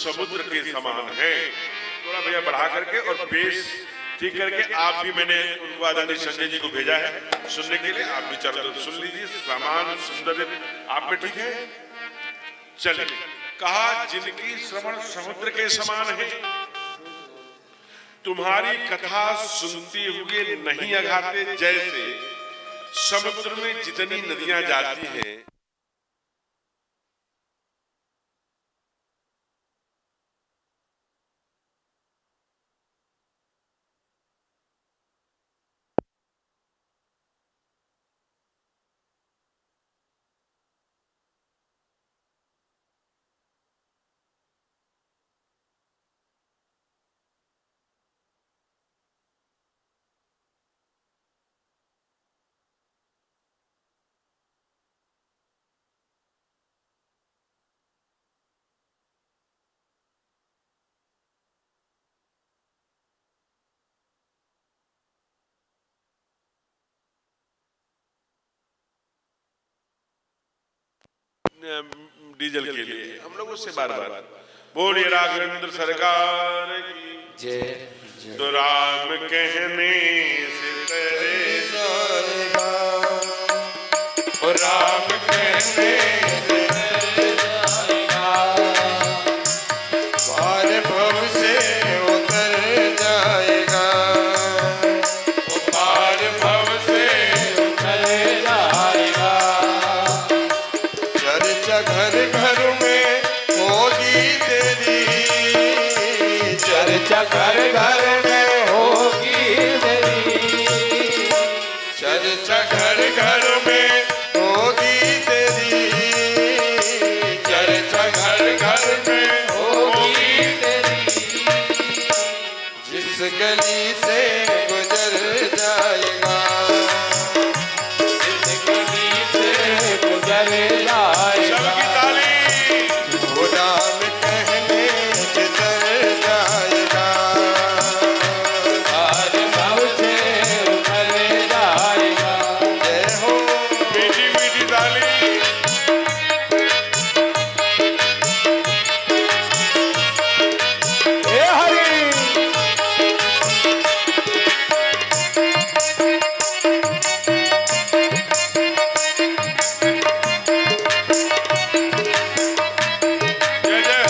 समुद्र के समान हैं। थोड़ा भैया बढ़ा करके और बेस ठीक करके, आप भी, मैंने उनको आदरणीय संजय जी को भेजा है सुनने के लिए, आप भी चलो सुन लीजिए। समान सुंदर आप में ठीक है। चलिए, कहा जिनकी श्रवण समुद्र के समान है, तुम्हारी कथा सुनते हुए नहीं अघाते, जैसे समुद्र में जितनी नदियां जाती हैं डीजल के लिए हम लोग उससे बार बार बोलिए राघवेंद्र सरकार की जय। तो राम कहने से तेरे जाएगा और राम कहने से तेरे जाएगा, पार भव से उतर जाएगा, वो पार भव से उतर जाएगा। चर्चा घर घर में होगी तेरी, चर्चा घर घर में होगी तेरी, चर्चा घर घर में होगी तेरी, चर्चा घर घर में होगी तेरी। जिस गली से गुजर जाएगा, जिस गली से गुजर जाएगा, सबकी ताली। वो राम कहने से तर जाएगा, पार भव से उतर जाएगा। जय हो मीठी मीठी ताली। हे हरि। जय जय।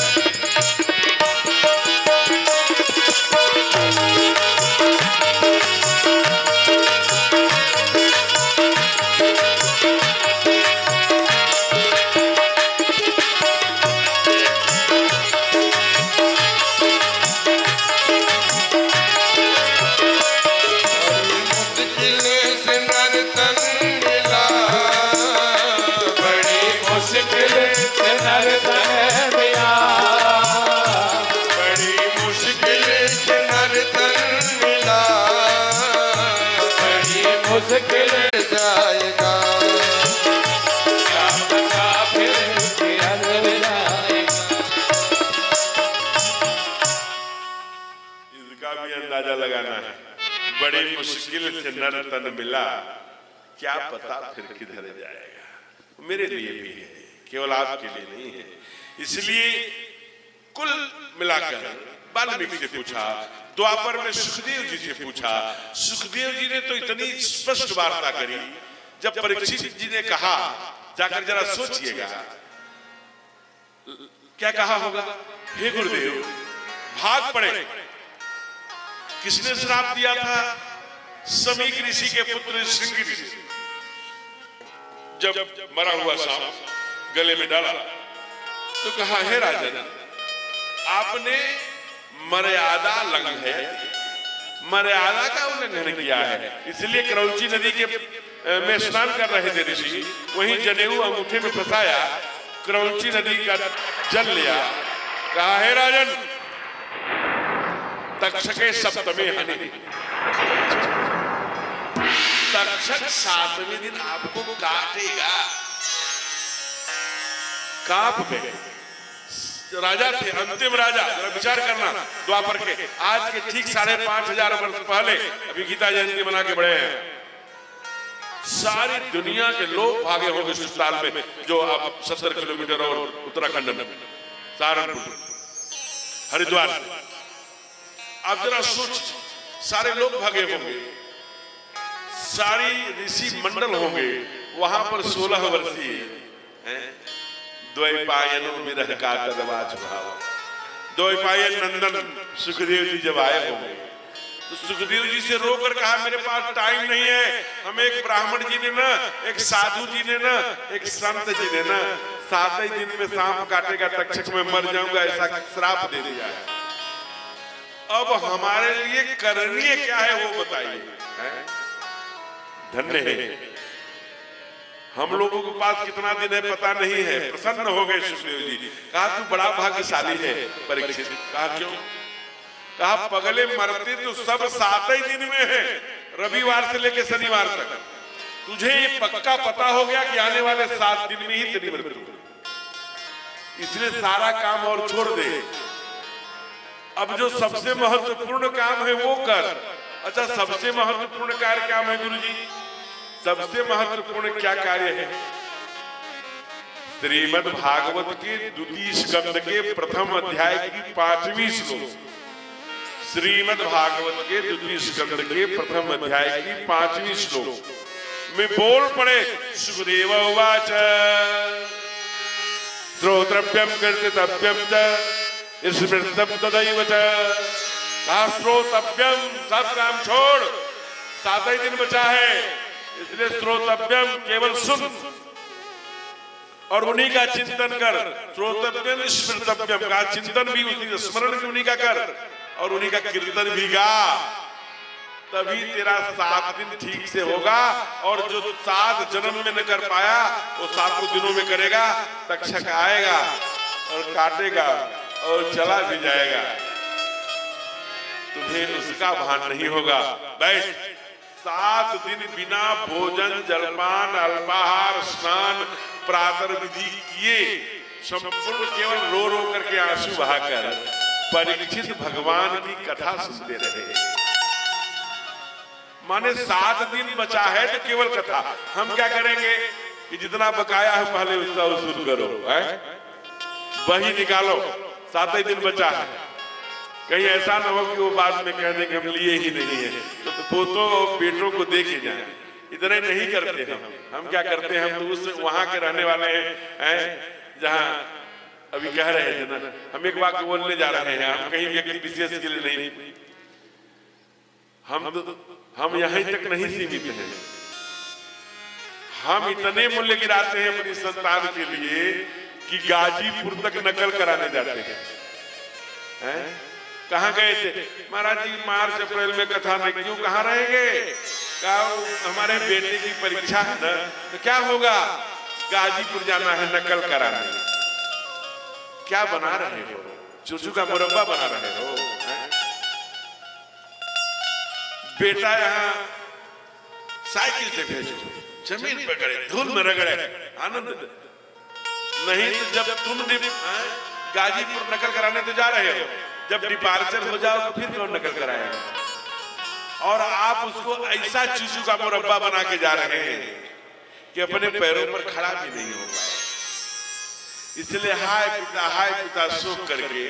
मुश्किल से नर तन मिला, बड़ी मुश्किल से नर तन मिला, बड़ी मुश्किल से नर तन मिला, बड़ी मुश्किल जाएगा, क्या पता फिर किधर जाएगा। इसका भी अंदाजा लगाना है। बड़ी मुश्किल से नर तन मिला, क्या पता फिर किधर जाएगा। मेरे लिए भी है, केवल आपके लिए नहीं है। इसलिए कुल मिलाकर वाल्मीकि से पूछा, द्वापर में सुखदेव जी से पूछा। सुखदेव जी ने तो इतनी स्पष्ट वार्ता करी, जब परीक्षित जी ने कहा, जाकर जरा सोचिएगा क्या कहा होगा। हे गुरुदेव, भाग पड़े। किसने श्राप दिया था? समीक ऋषि के पुत्र श्रृंग ऋषि। जब मरा हुआ सांप गले में डाला तो कहा, हे राजन, आपने मर्यादा लंघन है, मर्यादा का उल्लंघन किया है। इसलिए करौंची नदी के में स्नान कर रहे थे ऋषि, वहीं जनेऊ अंगूठे में फंसाया, करौंची नदी का जल लिया। कहा, हे राजन, तक्षके सप्तमे हनि, तक्षक 7वें दिन आपको काटेगा। कांप गए। राजा थे, अंतिम राजा। जरा विचार करना, द्वापर के आज के ठीक 5,500 वर्ष पहले, अभी गीता जयंती मना के बड़े हैं, सारी दुनिया के लोग भागे होंगे सुस्ताल में, जो अब 70 किलोमीटर और उत्तराखंड में सहारनपुर। हरिद्वार से। अब जरा सोच, सारे लोग भागे होंगे, सारी ऋषि मंडल होंगे वहां पर 16 वर्षीय द्वैपायनो विरह का तदवाच भाव। द्वैपायन नंदन सुखदेव जी जब आए होंगे तो सुखदेव जी से रोकर कहा मेरे पास टाइम नहीं है, हमें एक ब्राह्मण जी ने ना, एक साधु जी ने ना, एक संत जी ने ना 7 ही दिन में सांप काटेगा, तक्षक में मर जाऊंगा ऐसा श्राप दे दिया है। अब हमारे लिए करणीय क्या है वो बताइए। धन्य है, हम लोगों के पास कितना दिन है पता नहीं है। प्रसन्न हो गए सुखदेव जी, कहा तू बड़ा भाग्यशाली है परीक्षित। कहा क्यों? कहा पगले मरते तो सब 7 ही दिन में है, रविवार से लेकर शनिवार तक। तुझे ये पक्का पता हो गया कि आने वाले 7 दिन में ही तेरी मृत्यु, इसलिए सारा काम और छोड़ दे, अब जो सबसे महत्वपूर्ण काम है वो कर। अच्छा, सबसे महत्वपूर्ण कार्य क्या है गुरुजी? सबसे महत्वपूर्ण क्या कार्य है? श्रीमद् भागवत के 2 स्कंद के प्रथम अध्याय की 5वीं श्लोक, श्रीमद् भागवत के 2 स्कंद के प्रथम अध्याय की 5वीं श्लोक में बोल पड़े सुखदेव उवाच श्रोत्रव्यम कर्तव्यम च स्मृतव्यम तदैव च। कहा श्रोतव्यम, सब काम छोड़, 7 ही दिन बचा है, इसलिए श्रोतव्यम केवल सुन और उन्हीं का चिंतन कर। श्रोतव्यम स्मृतव्यम का चिंतन भी उसी, स्मरण भी उन्हीं का कर और उन्हीं का कीर्तन भी गा, तभी तेरा 7 दिन ठीक से होगा। और जो 7 जन्म में न कर पाया वो 7 दिनों में करेगा। तक्षक आएगा और काटेगा और चला भी जाएगा, तुम्हें उसका भान नहीं होगा। बैठ, 7 दिन बिना भोजन जलपान अल्पाहार स्नान प्रातः विधि किए, संपूर्ण केवल रो रो करके आंसू बहाकर परीक्षित भगवान की कथा सुनते रहे। माने 7 दिन बचा है तो केवल कथा। हम क्या करेंगे कि जितना बकाया है पहले उसका वसूल करो, वही निकालो, 7 ही दिन बचा है। कहीं ऐसा ना हो कि वो बाद में कहने कि हम लिए ही नहीं है, तो पोतों और बेटों को दे के जाए। इतना नहीं करते हम क्या करते हैं, हम तो उस वहां के रहने वाले हैं जहां अभी कह रहे थे ना, हम एक वाक्य बोलने जा रहे हैं, हम कहीं व्यक्ति विशेष के लिए नहीं, हम यहीं तक नहीं सीमित हैं। हम इतने मूल्य गिराते हैं अपनी संतान के लिए कि गाजीपुर तक नकल कराने जाते हैं। कहाँ गए थे? महाराज जी मार्च अप्रैल में कथा में। क्यों, कहाँ रहेंगे? कहा हमारे बेटे की परीक्षा है ना, तो क्या होगा, गाजीपुर जाना है नकल कराने। क्या बना रहे हो? चूचू का मुरब्बा बना रहे हो? बेटा यहाँ साइकिल से भेजो, जमीन पर गड़े, धूल में रगड़े, आनंद नहीं। तो जब तुम गाजीपुर नकल कराने तो जा रहे हो, जब डिपार्चर हो जाओ तो फिर कौन नकल कराएगा? और आप उसको ऐसा चूचू का मुरब्बा बना के जा रहे हैं कि अपने पैरों पर खड़ा भी नहीं हो पाए। इसलिए हाय पिता शोक करके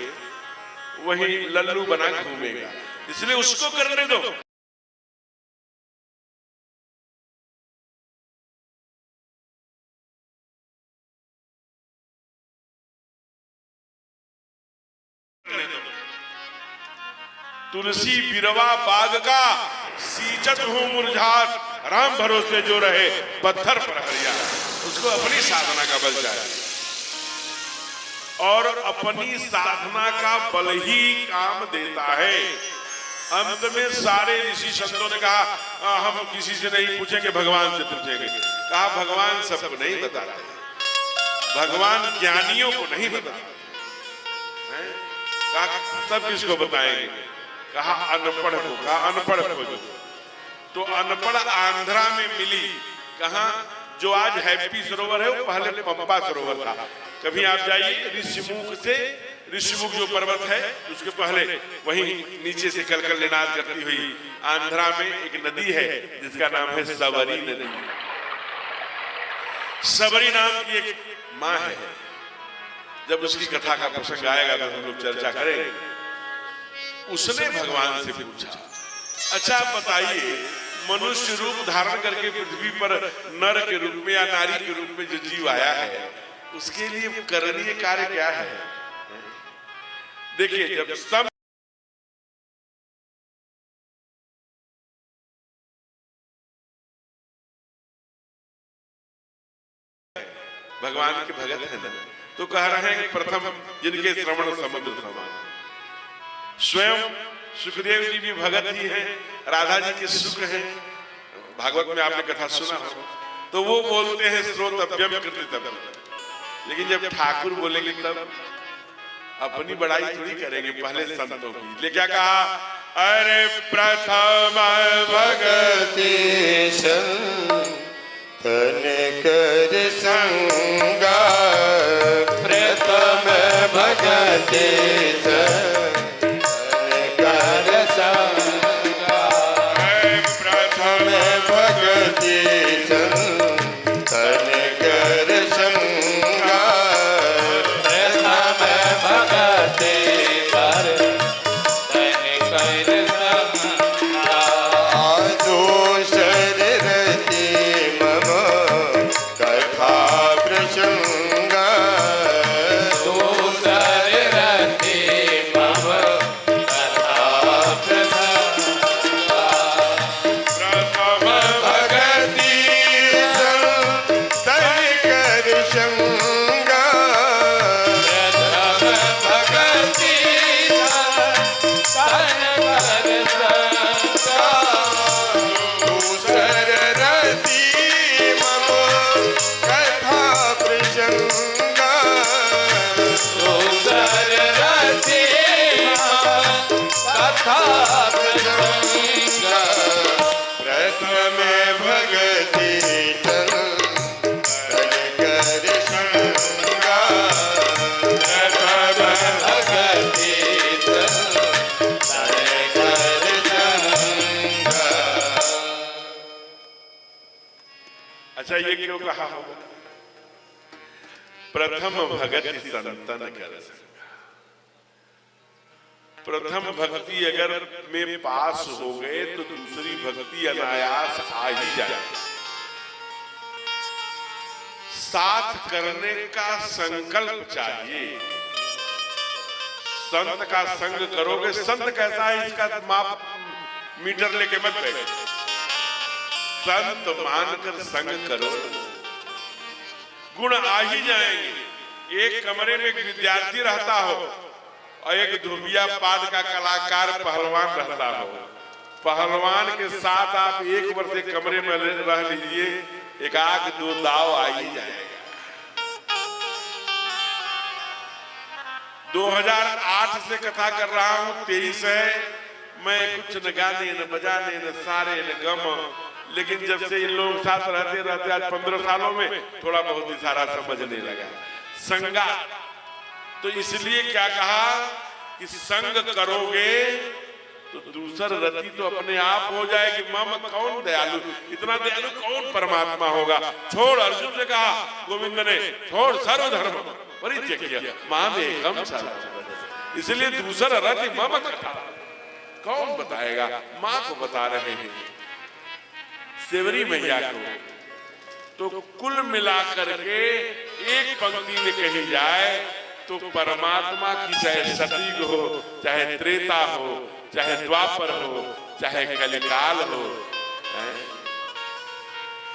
वही लल्लू बना घूमेगा, इसलिए उसको करने दो। तुलसी बिरवा बाग का सींचत हूं मुरझात, राम भरोसे जो रहे पत्थर पर हरिया। उसको अपनी साधना का बल चाहिए और अपनी साधना का बल ही काम देता है। अंत में सारे ऋषि संतों ने कहा हम किसी से नहीं पूछेंगे, भगवान से पूछेंगे। कहा भगवान सबको नहीं बताते, भगवान ज्ञानियों को नहीं बताते। तब किसको बताएंगे? कहा अनपढ़ को। कहा अनपढ़ खोजो, तो अनपढ़ आंध्रा में मिली। कहा जो आज हैप्पी सरोवर है वो पहले पंपा सरोवर था। कभी आप जाइए ऋषिमुख से, ऋषिमुख जो पर्वत है उसके पहले वहीं नीचे से कलकल निनाद करती हुई आंध्रा में एक नदी है जिसका नाम है सबरी नदी। सबरी नाम की एक माँ है। जब उसकी कथा का प्रसंग आएगा तो हम लोग चर्चा करेंगे। उसने भगवान से पूछा, अच्छा आप बताइए, मनुष्य रूप धारण करके पृथ्वी पर नर के रूप में या नारी के रूप में जो जीव आया है, उसके लिए करणीय कार्य क्या है? देखिए, जब सब भगवान के भगत है ना, तो कह रहे हैं कि प्रथम जिनके श्रवण समुद्र समान, स्वयं सुखदेव जी भी भगत ही हैं, राधा जी के सुख हैं, भागवत में आपने कथा सुना हो, तो वो बोलते हैं श्रोतव्यम कृतव्यम। लेकिन जब ठाकुर बोलेंगे तब अपनी बड़ाई थोड़ी करेंगे, पहले संतों की। ले क्या कहा, अरे प्रथम भगति तन कर संगा, प्रथम भगति तन कर संगा, प्रथम भगति तन कर संगा, प्रथम भगति कर तन कर संगा, दोसर रति मम कथा प्रसंगा, दोसर रति मम कथा प्रसंगा, प्रथम भगति तन कर संगा, प्रथम भगति तन कर संगा, दूसर रति मम कथा प्रसंगा, दूसर रति मम कथा प्रसंगा, प्रथम भगति तन कर संगा, प्रथम भगति तन कर संगा। अच्छा ये क्यों कहा होगा? प्रथम भगति संतन कर संगा। प्रथम भक्ति अगर में पास हो गए तो दूसरी भक्ति अनायास आ ही जाए। साथ करने का संकल्प चाहिए। संत का संग करोगे, संत कैसा है इसका माप मीटर लेके मत बैठो, संत मानकर संग करो, गुण आ ही जाएंगे। एक कमरे में एक विद्यार्थी रहता हो और एक धोबिया पाद का कलाकार पहलवान रहता हो, पहलवान के साथ आप एक वर्ष एक कमरे में रह लीजिए, एक आग दो दाव आ ही जाएगा। 2008 से कथा कर रहा हूं, 23 है, मैं कुछ न गाने न बजाने न सारे न गम, लेकिन जब से इन लोगों के साथ रहते रहते आज 15 सालों में थोड़ा बहुत इशारा समझने लगा। संगा तो इसलिए क्या कहा कि संग करोगे तो दूसर रति तो अपने आप हो जाएगी। मम कौन दयालु, इतना दयालु कौन परमात्मा होगा। छोड़, अर्जुन से कहा गोविंद ने, छोड़ सर्वधर्म परित्याज्य किया मामेकम शरणं। इसलिए दूसरा रति मम कथा कौन बताएगा? माँ को बता रहे हैं, सेवरी मैया को। तो कुल मिलाकर के एक पंक्ति में कही जाए तो परमात्मा की चाहे सतयुग हो, चाहे त्रेता हो, चाहे द्वापर हो, चाहे कलिकाल हो,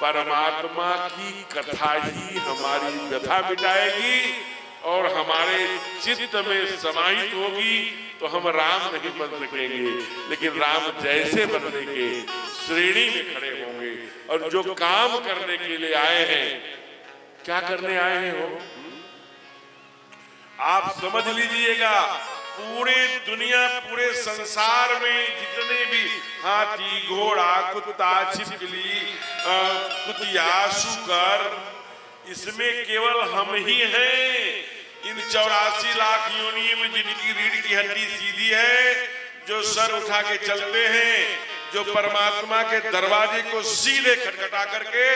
परमात्मा की कथा ही हमारी व्यथा मिटाएगी और हमारे चित्त में समाहित होगी। तो हम राम नहीं बन सकेंगे, लेकिन राम जैसे बनने के श्रेणी में खड़े होंगे। और जो काम करने के लिए आए हैं, क्या करने आए हैं हो, आप समझ लीजिएगा। पूरे दुनिया, पूरे संसार में जितने भी हाथी, घोड़ा, कुत्ता, छिपकली, कुतिया, शुकर, इसमें केवल हम ही हैं। इन 84 लाख योनियों में जिनकी रीढ़ की हड्डी सीधी है, जो सर उठा के चलते हैं, जो परमात्मा के दरवाजे को सीधे खटखटा करके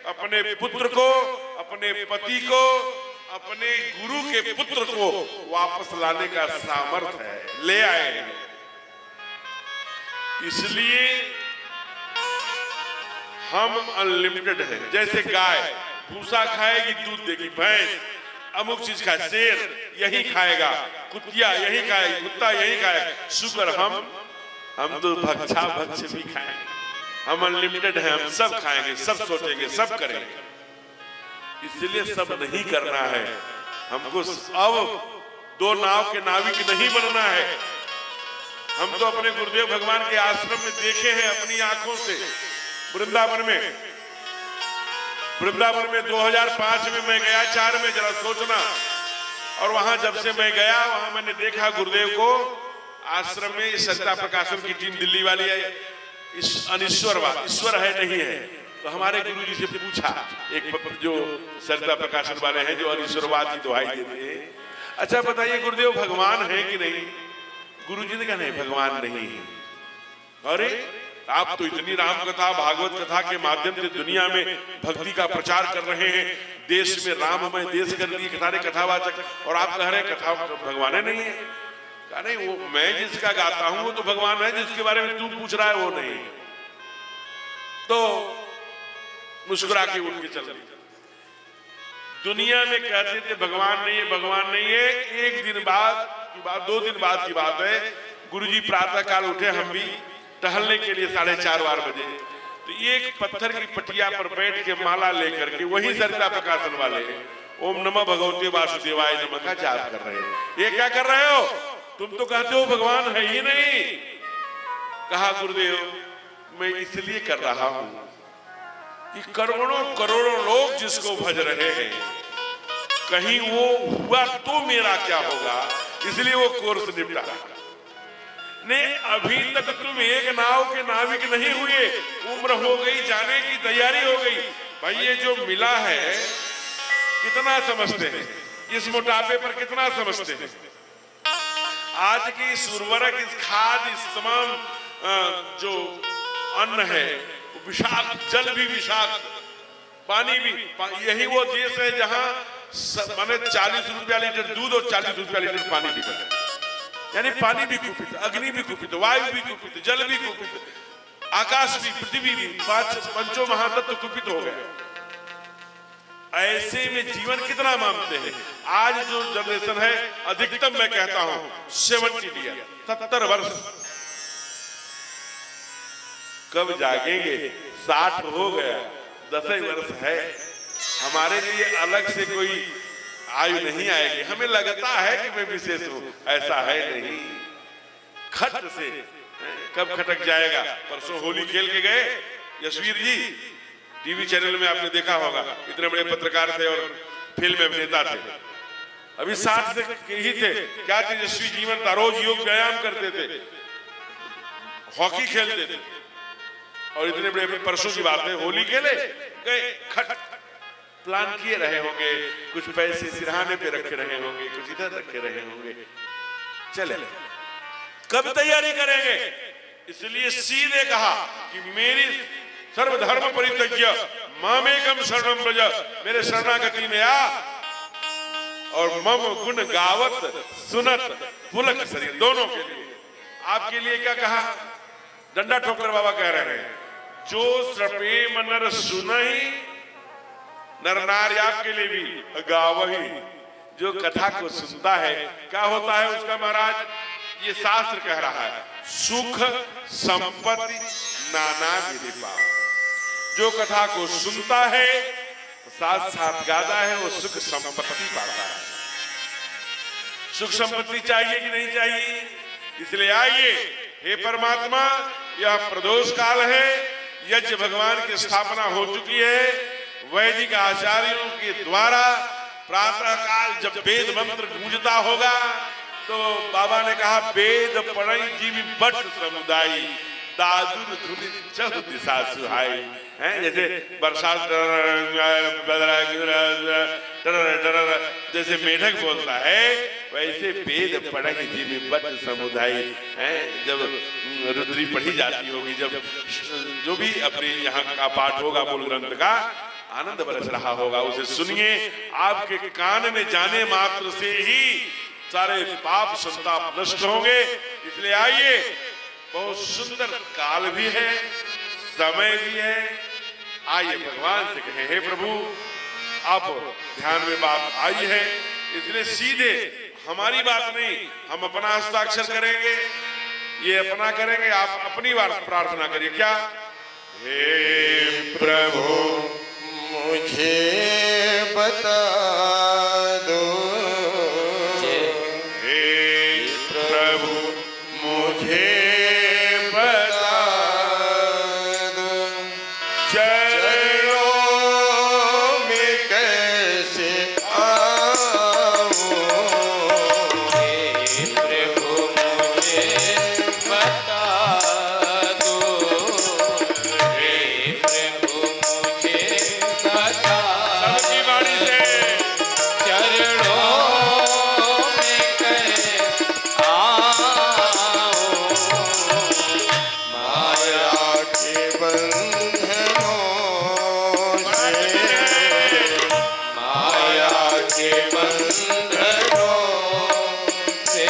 अपने पुत्र को, अपने पति को, अपने गुरु के पुत्र को वापस लाने का सामर्थ्य है, ले आए हैं। इसलिए हम अनलिमिटेड हैं। जैसे गाय भूसा खाएगी, दूध देगी, भैंस अमुक चीज खाए, शेर यही खाएगा, कुतिया यही खाएगी, कुत्ता यही खाएगा, शुक्र हम तो भक्षा भक्ष भी खाएंगे। हम अनलिमिटेड हैं, हम सब खाएंगे, सब सोचेंगे, सब करेंगे। इसलिए सब नहीं करना है हमको। अब दो नाव के नाविक नहीं बनना है। हम तो अपने गुरुदेव भगवान के आश्रम में देखे हैं अपनी आंखों से। वृंदावन में 2005 में मैं गया, 4 में, जरा सोचना। और वहां जब से मैं गया, वहां मैंने देखा गुरुदेव को आश्रम में। सरिता प्रकाशन की टीम दिल्ली वाली है, इस अनिश्वरवाद, ईश्वर है नहीं है। तो हमारे गुरु जी से पूछा, एक जो सरिता प्रकाशन वाले हैं जो अनिश्वरवाद की दुहाई देते हैं, अच्छा बताइए गुरुदेव भगवान है कि नहीं? गुरु जी ने कहा नहीं, भगवान नहीं है। अरे आप तो इतनी राम कथा भागवत कथा के माध्यम से दुनिया में भक्ति का प्रचार कर रहे हैं, देश में राममय देश कर दिए सारे कथावाचक, और आप कह रहे हैं कथा भगवान नहीं है। कहा नहीं, वो मैं जिसका गाता हूं वो तो भगवान है, जिसके बारे में तू पूछ रहा है वो नहीं। तो मुस्कुरा के उठ के चल रही। दुनिया में कहते थे भगवान नहीं है, भगवान नहीं है। एक दिन बाद की बात, 2 दिन बाद की बात है, गुरुजी प्रातः काल उठे, हम भी टहलने के लिए 4:30 बजे। तो एक पत्थर की पटिया पर बैठ के माला लेकर के वही सरिता प्रकाशन वाले ओम नमः भगवते वासुदेवाय नमः का जाप कर रहे हैं। ये क्या कर रहे हो? तुम तो कहते हो भगवान है ही नहीं। कहा गुरुदेव मैं इसलिए कर रहा हूं कि करोड़ों करोड़ों लोग जिसको भज रहे हैं, कहीं वो हुआ तो मेरा क्या होगा, इसलिए वो कोर्स निपटा। ने अभी तक तुम एक नाव के नाविक नहीं हुए, उम्र हो गई, जाने की तैयारी हो गई। भाई ये जो मिला है कितना समझते हैं, इस मोटापे पर कितना समझते हैं? आज की इस उर्वरक, इस खाद, इस तमाम जो अन्न है विषाक्त, जल भी विषाक्त, पानी भी। यही वो देश है जहां माने 40 रुपया लीटर दूध और 40 रुपया लीटर पानी बिकता है। यानी पानी भी कुपित, अग्नि भी कुपित, वायु भी कुपित, जल भी कुपित, आकाश भी, पृथ्वी भी, पंचों महातत्व कुपित हो गए। ऐसे में जीवन कितना मानते हैं? आज जो जनरेशन है, अधिकतम मैं कहता हूं 70 ईयर, 70 वर्ष। कब जागेंगे? 60 हो गया, 10 वर्ष है। हमारे लिए अलग से कोई आयु नहीं आएगी। हमें लगता है कि मैं विशेष हूं, ऐसा है नहीं। खट से कब खटक जाएगा। परसों होली खेल के गए यशवीर जी, टीवी चैनल में आपने देखा होगा, इतने बड़े पत्रकार थे और फिल्म अभिनेता थे, अभी 60 से ही थे। क्या तेजस्वी जीवन था, रोज योग व्यायाम करते थे, हॉकी खेलते थे, और इतने बड़े, परसों की बात है, होली खेले गए, खट प्लान किए रहे होंगे, कुछ पैसे सिरहाने पे रखे रहे होंगे, कुछ इधर रखे रहे होंगे। चले कब तैयारी करेंगे? इसलिए सीधे कहा कि मेरी सर्वधर्म परित्यज्य मामेकम शरणम व्रज, मेरे शरणागति में आ और मम गुण गावत सुनत पुलक शरीर। दोनों के लिए, आपके लिए क्या कहा? डंडा ठोकर बाबा कह रहे हैं, जो श्रपे मनर सुनहि नर नारी, आपके लिए भी गावही। जो कथा को सुनता है क्या होता है उसका महाराज? ये शास्त्र कह रहा है, सुख संपत्ति नाना विधि पाव। जो कथा को सुनता है, साथ साथ गाता है, वो सुख संपत्ति पाता है। सुख संपत्ति चाहिए कि नहीं चाहिए? इसलिए आइए, हे परमात्मा, यह प्रदोष काल है, यज्ञ भगवान की स्थापना हो चुकी है। वैदिक आचार्यों के द्वारा प्रातः काल जब वेद मंत्र गूंजता होगा, तो बाबा ने कहा, वेद पढ़ई जीव बट समुदायी, दादुर धुनि चहु दिशा सुहाई। हैं जैसे बरसात जैसे मेढक बोलता है, वैसे वेद पढ़ई जीव बट समुदायी। हैं जब रुद्री पढ़ी जाती होगी, जब जो भी अपने यहाँ का पाठ होगा मूल ग्रंथ का, आनंद बरस रहा होगा, उसे सुनिए। आपके कान में जाने मात्र से ही सारे पाप संताप नष्ट होंगे। इसलिए आइए, बहुत सुंदर काल भी है, समय भी है। आइए भगवान से कहें, हे प्रभु आप ध्यान में बात आई है, इसलिए सीधे हमारी बात नहीं, हम अपना हस्ताक्षर करेंगे, ये अपना करेंगे, आप अपनी बात प्रार्थना करिए। क्या? हे प्रभु मुझे बता दो, हे प्रभु मुझे बता दो, चरणों में कैसे आऊं, हे प्रभु मुझे बता दो, हे प्रभु मुझे बता सबकी बारी से चरणों में कैसे आऊं, माया के बंधनों से, माया के बंधनों से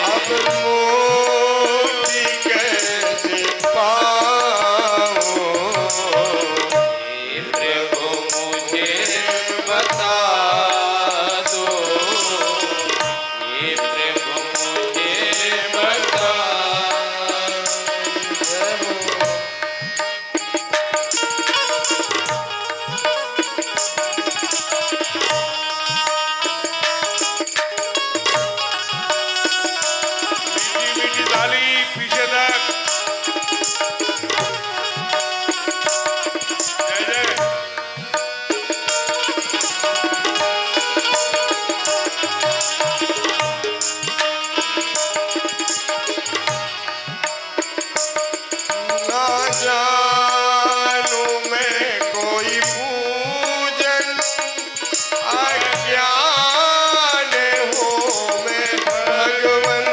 अब मुक्ति कैसे पाऊं, हे प्रभु मुझे बता दो, हे प्रभु मुझे बता दो। मीठी मीठी ताली पीछे तक। जय जय। ना जानू मैं कोई पूजन, अज्ञान हो मैं भगवन,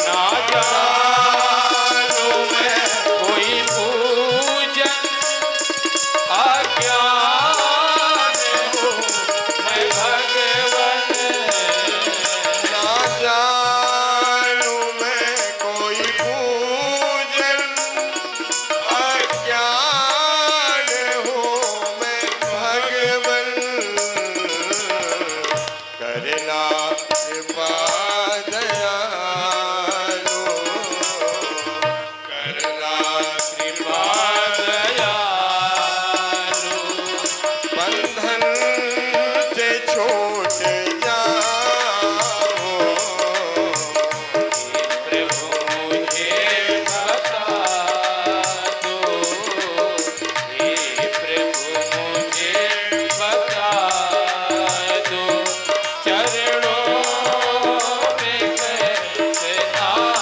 ना जानू मैं कोई पूजन, अज्ञान हो मैं भगवन, ना जानू मैं कोई पूजन, अज्ञान हो मैं भगवन, करना कृपा दयालु, करना कृपा दयालु, बंधन से छूट जाओ, हे प्रभु मुझे बता दो, हे प्रभु मुझे बता दो, चरणों में कैसे आऊं,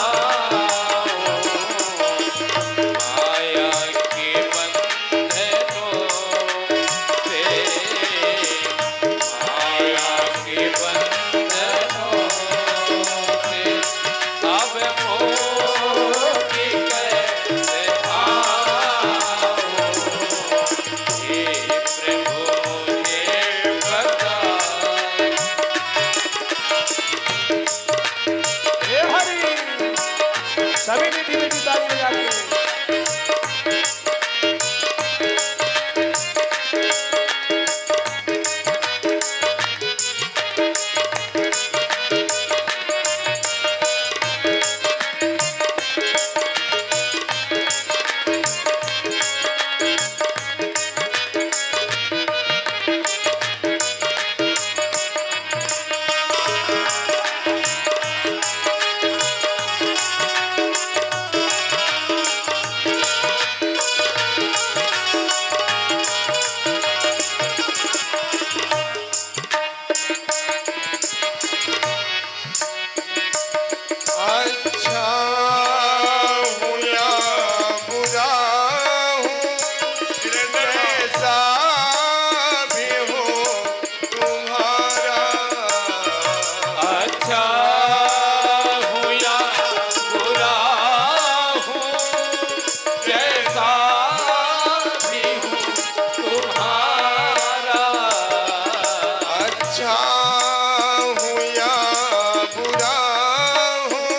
माया के बंधनों से, माया के बंधनों से अब मुक्ति कैसे पाऊं, हे प्रभु मुझे बता। हे हरि, सभी मीठी मीठी ताली बजा के अच्छा हूँ या बुरा हूँ, जैसा भी हो तुम्हारा, अच्छा हूँ या बुरा हूँ, जैसा भी हूँ तुम्हारा, अच्छा हूँ या बुरा हूँ,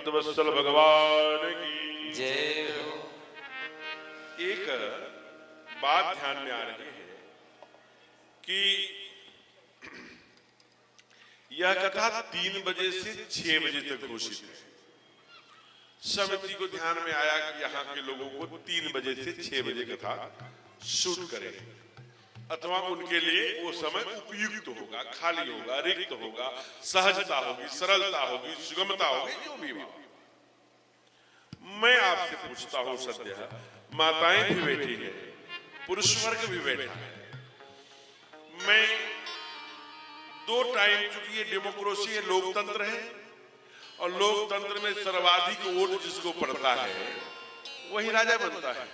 भक्तवत्सल भगवान की जय हो। एक बात ध्यान में आ रही है कि यह कथा 3 बजे से 6 बजे तक घोषित है। समिति को ध्यान में आया कि यहाँ के लोगों को 3 बजे से 6 बजे कथा शूट करें, अथवा उनके लिए वो समय उपयुक्त होगा, खाली होगा, रिक्त होगा, सहजता होगी, सरलता होगी, सुगमता होगी, जो भी हो। मैं आपसे पूछता हूं सद्य, माताएं भी बैठी हैं, पुरुष वर्ग भी बैठा है। मैं 2 टाइम, चूंकि ये डेमोक्रेसी है, लोकतंत्र है, और लोकतंत्र में सर्वाधिक वोट जिसको पड़ता है वही राजा बनता है।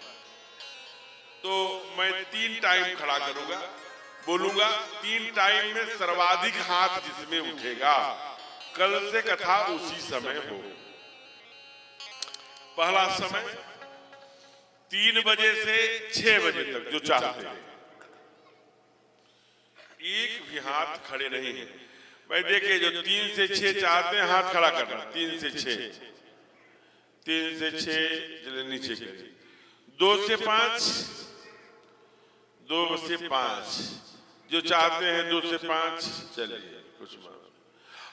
तो मैं 3 टाइम खड़ा करूंगा, बोलूंगा 3 टाइम में सर्वाधिक हाथ जिसमें उठेगा कल से कथा उसी समय हो। पहला समय 3 बजे से 6 बजे तक जो चाहते हैं, एक भी हाथ खड़े नहीं है। भाई देखिए, जो 3 से 6 चाहते हैं हाथ खड़ा करना, 3 से 6, 3 से 6 चले नीचे करिए, 2 से 5, 2 से 5 जो चाहते हैं, 2 से 5 चलिए कुछ मान।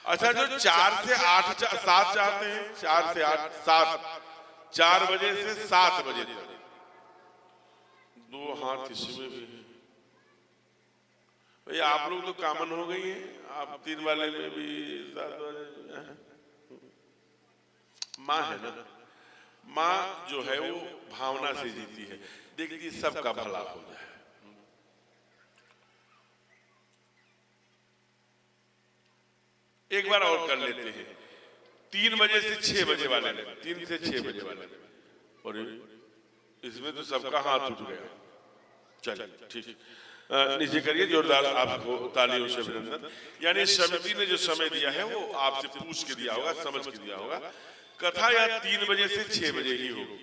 अच्छा, जो 4 से 8 7 चाहते हैं, 4 से 8 7, 4 बजे से 7 बजे तक 2 हाथ इसमें भी है। भाई आप लोग तो कॉमन हो गई हैं, आप 3 वाले में भी 7 वाले। माँ है ना, माँ जो है वो भावना से जीती है, देखती सबका भला हो जाए। एक बार और कर लेते हैं, 3 बजे से 6 बजे वाले में, 3 से 6 बजे वाले में, और इसमें तो सबका हाथ उठ गया। चलिए ठीक, नीचे करिए, जोरदार आपको तालियों से अभिनंदन। यानी समिति ने जो समय दिया है वो आपसे पूछ के दिया होगा, समझ के दिया होगा। कथा या 3 बजे से 6 बजे ही होगी।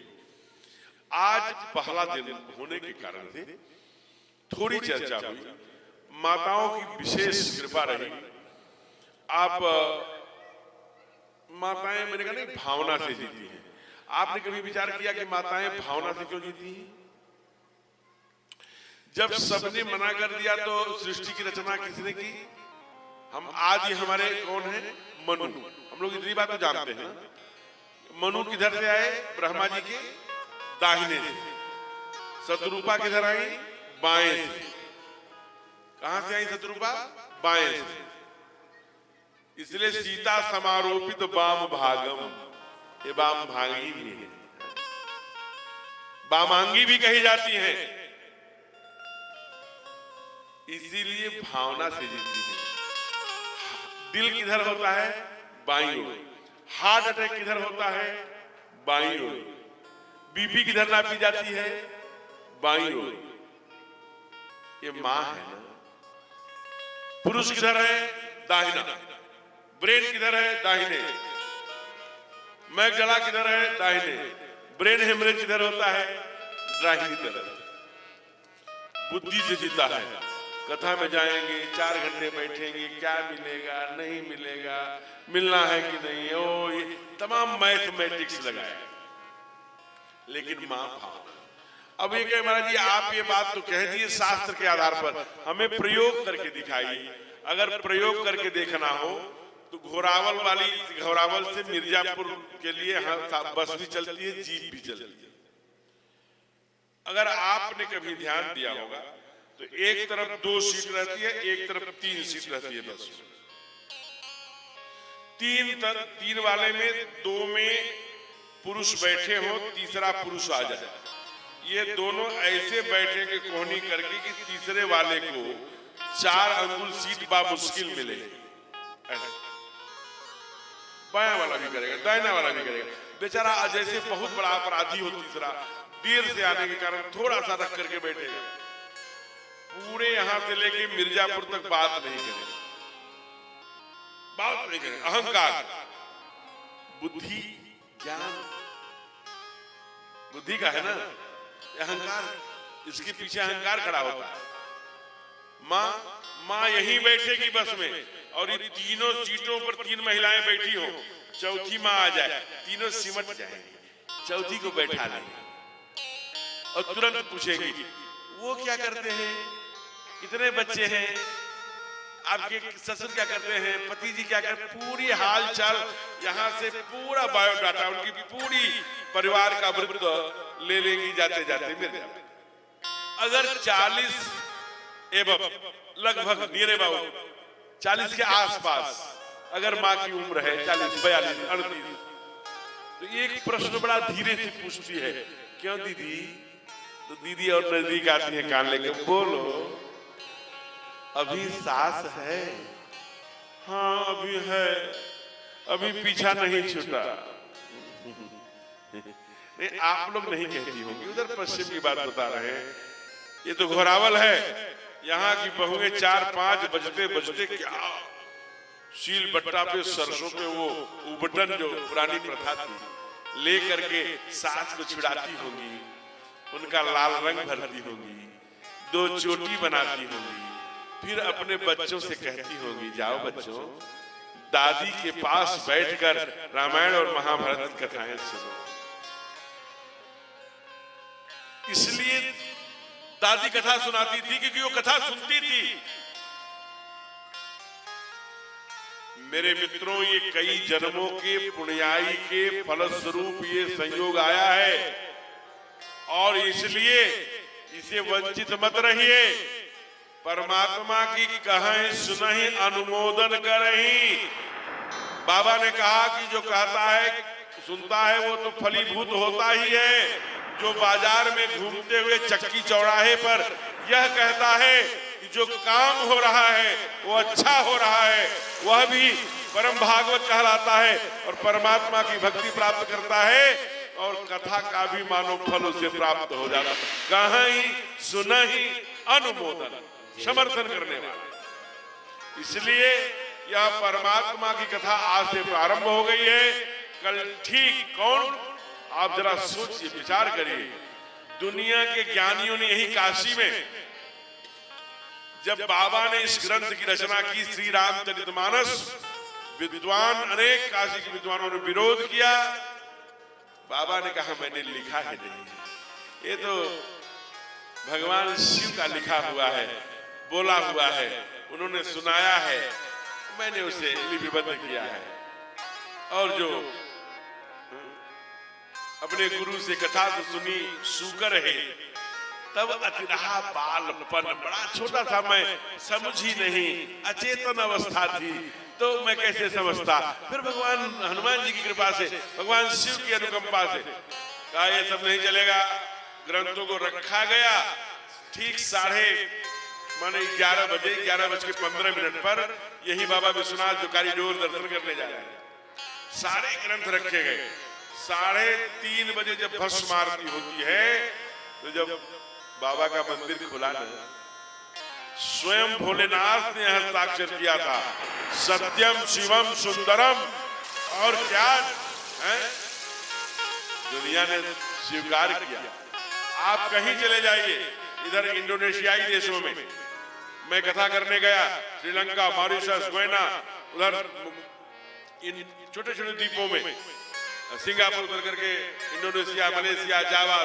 आज पहला दिन होने के कारण से थोड़ी चर्चा हुई, माताओं की विशेष कृपा रही। आप माताएं, मैंने कहा नहीं, भावना से जीती हैं। आपने कभी विचार किया कि माताएं भावना से क्यों जीती हैं? जब सबने मना कर दिया तो सृष्टि की रचना किसने की? हम आज ही हमारे कौन है? मनु। हम लोग इतनी बात तो जानते हैं। मनु किधर से आए? ब्रह्मा जी के दाहिने से। शत्रुपा किधर आई? बाएं से। कहां से आई शत्रुपा? बाएं से। इसलिए सीता समारोपित वाम भागम, ये वाम भागी भी है, वामांगी भी कही जाती है। इसीलिए भावना से जीती है। दिल किधर होता है? बाईं ओर। हार्ट अटैक किधर होता है? बाईं ओर। बीपी किधर नापी जाती है? बाईं ओर। ये मां है ना। पुरुष किधर है? दाहिना। ब्रेन किधर है? दाहिने। मैगडला किधर है? दाहिने। ब्रेन हेमरेज किधर होता है? दाहिनी तरफ। बुद्धि से जीता है। कथा में जाएंगे, 4 घंटे बैठेंगे, क्या मिलेगा, नहीं मिलेगा, मिलना है कि नहीं, ओ ये तमाम मैथमेटिक्स लगाए, लेकिन मां भावना। अब ये कहे महाराज जी आप ये बात तो कह दिए शास्त्र के आधार पर, हमें प्रयोग करके दिखाई। अगर प्रयोग करके देखना हो तो घोरावल से मिर्जापुर के लिए बस भी चलती है, जीप भी चलती है। अगर आपने कभी ध्यान दिया होगा तो एक तरफ 2 सीट रहती है, एक तरफ 3 सीट रहती है बस। 3 वाले में 2 में पुरुष बैठे हो, तीसरा पुरुष आ जाए। ये दोनों ऐसे बैठेंगे कोहनी करके कि तीसरे वाले को 4 अंगुल सीट बा मुश्किल मिले। बायां वाला भी करेगा, दाहिना वाला भी करेगा। बेचारा जैसे बहुत बड़ा अपराधी हो, तीसरा देर से आने के कारण थोड़ा सा रख करके बैठेगा। पूरे यहां से लेके मिर्जापुर तक बात नहीं करेगा, बात नहीं करेगा। अहंकार, बुद्धि, ज्ञान, बुद्धि का है ना अहंकार, इसके पीछे अहंकार खड़ा होता है। माँ यहीं बैठेगी बस में, और ये तीनों सीटों पर 3 महिलाएं बैठी हो, चौथी माँ आ जाए, तीनों सिमट जाएंगी, चौथी को बैठा लेंगे और तुरंत पूछेगी वो क्या करते हैं, कितने बच्चे हैं, आपके ससुर क्या करते हैं, पति जी क्या करते हैं, पूरी हाल चाल यहाँ से पूरा बायोडाटा, उनकी पूरी परिवार का वृत्त ले लेंगी जाते जाते मिल जाते। अगर 40 एवं लगभग नियर अबाउट 40 के आसपास अगर माँ की उम्र है 40, 42, 38, तो एक प्रश्न बड़ा धीरे से पूछती है, क्यों दीदी? तो दीदी और नजदीक आती है कान लेके, बोलो अभी सास है? हाँ अभी है, अभी पीछा नहीं छूटा। नहीं आप लोग नहीं कहती होंगी, उधर पश्चिम की बात बता रहे हैं। ये तो घोरावल है, यहाँ की बहुएं 4-5 बजते बजते क्या सील बट्टा पे सरसों पे वो उबटन जो पुरानी प्रथा थी ले करके सास को छुड़ाती होंगी, उनका लाल रंग भरती होंगी, 2 चोटी बनाती होंगी, फिर अपने बच्चों से कहती होंगी जाओ बच्चों दादी के पास बैठकर रामायण और महाभारत की कथाएं सुनो। इसलिए दादी कथा सुनाती थी क्योंकि वो कथा सुनती थी। मेरे मित्रों, ये कई जन्मों के पुण्याई के फलस्वरूप ये संयोग आया है और इसलिए इसे वंचित मत रहिए। परमात्मा की कहें सुनहि अनुमोदन करहि। बाबा ने कहा कि जो कहता है सुनता है वो तो फलीभूत होता ही है। जो बाजार में घूमते हुए चक्की चौराहे पर यह कहता है कि जो काम हो रहा है वो अच्छा हो रहा है, वह भी परम भागवत कहलाता है और परमात्मा की भक्ति प्राप्त करता है और कथा का भी मानव फल उसे प्राप्त हो जाता। कहीं सुनहि अनुमोदन, समर्थन करने वाले। इसलिए यह परमात्मा की कथा आज से प्रारंभ हो गई है। कल ठीक कौन, आप जरा सोचिए, विचार करिए। दुनिया के ज्ञानियों ने यही काशी में जब बाबा ने इस ग्रंथ की रचना की श्री रामचरितमानस, विद्वान अनेक काशी के विद्वानों ने विरोध किया। बाबा ने कहा मैंने लिखा है नहीं, ये तो भगवान शिव का लिखा हुआ है, बोला हुआ है, उन्होंने सुनाया है, मैंने उसे लिपिबद्ध किया है। और जो अपने गुरु से कथा तो सुनी सूकर है, तब अतिरहा बालपन, बड़ा छोटा था मैं, समझ ही नहीं, अचेतन अवस्था थी, तो मैं कैसे समझता। फिर भगवान हनुमान जी की कृपा से, भगवान शिव की अनुकंपा से कहा ये सब नहीं चलेगा। ग्रंथों को रखा गया। ठीक 11:30 बजे, 11:15 पर यही बाबा विश्वनाथ जो कॉरिडोर दर्शन करने जा रहे हैं, सारे ग्रंथ रखे गए। 3:30 बजे जब भस्म आरती होती है, तो जब बाबा का मंदिर खुला ना, स्वयं भोलेनाथ ने हस्ताक्षर किया था, सत्यम शिवम सुंदरम। और क्या है? दुनिया ने स्वीकार किया। आप कहीं चले जाइए, इधर इंडोनेशियाई देशों में मैं कथा करने गया, श्रीलंका, मॉरिशस, गुयाना, उधर इन छोटे छोटे द्वीपों में, सिंगापुर करके इंडोनेशिया, मलेशिया, जावा,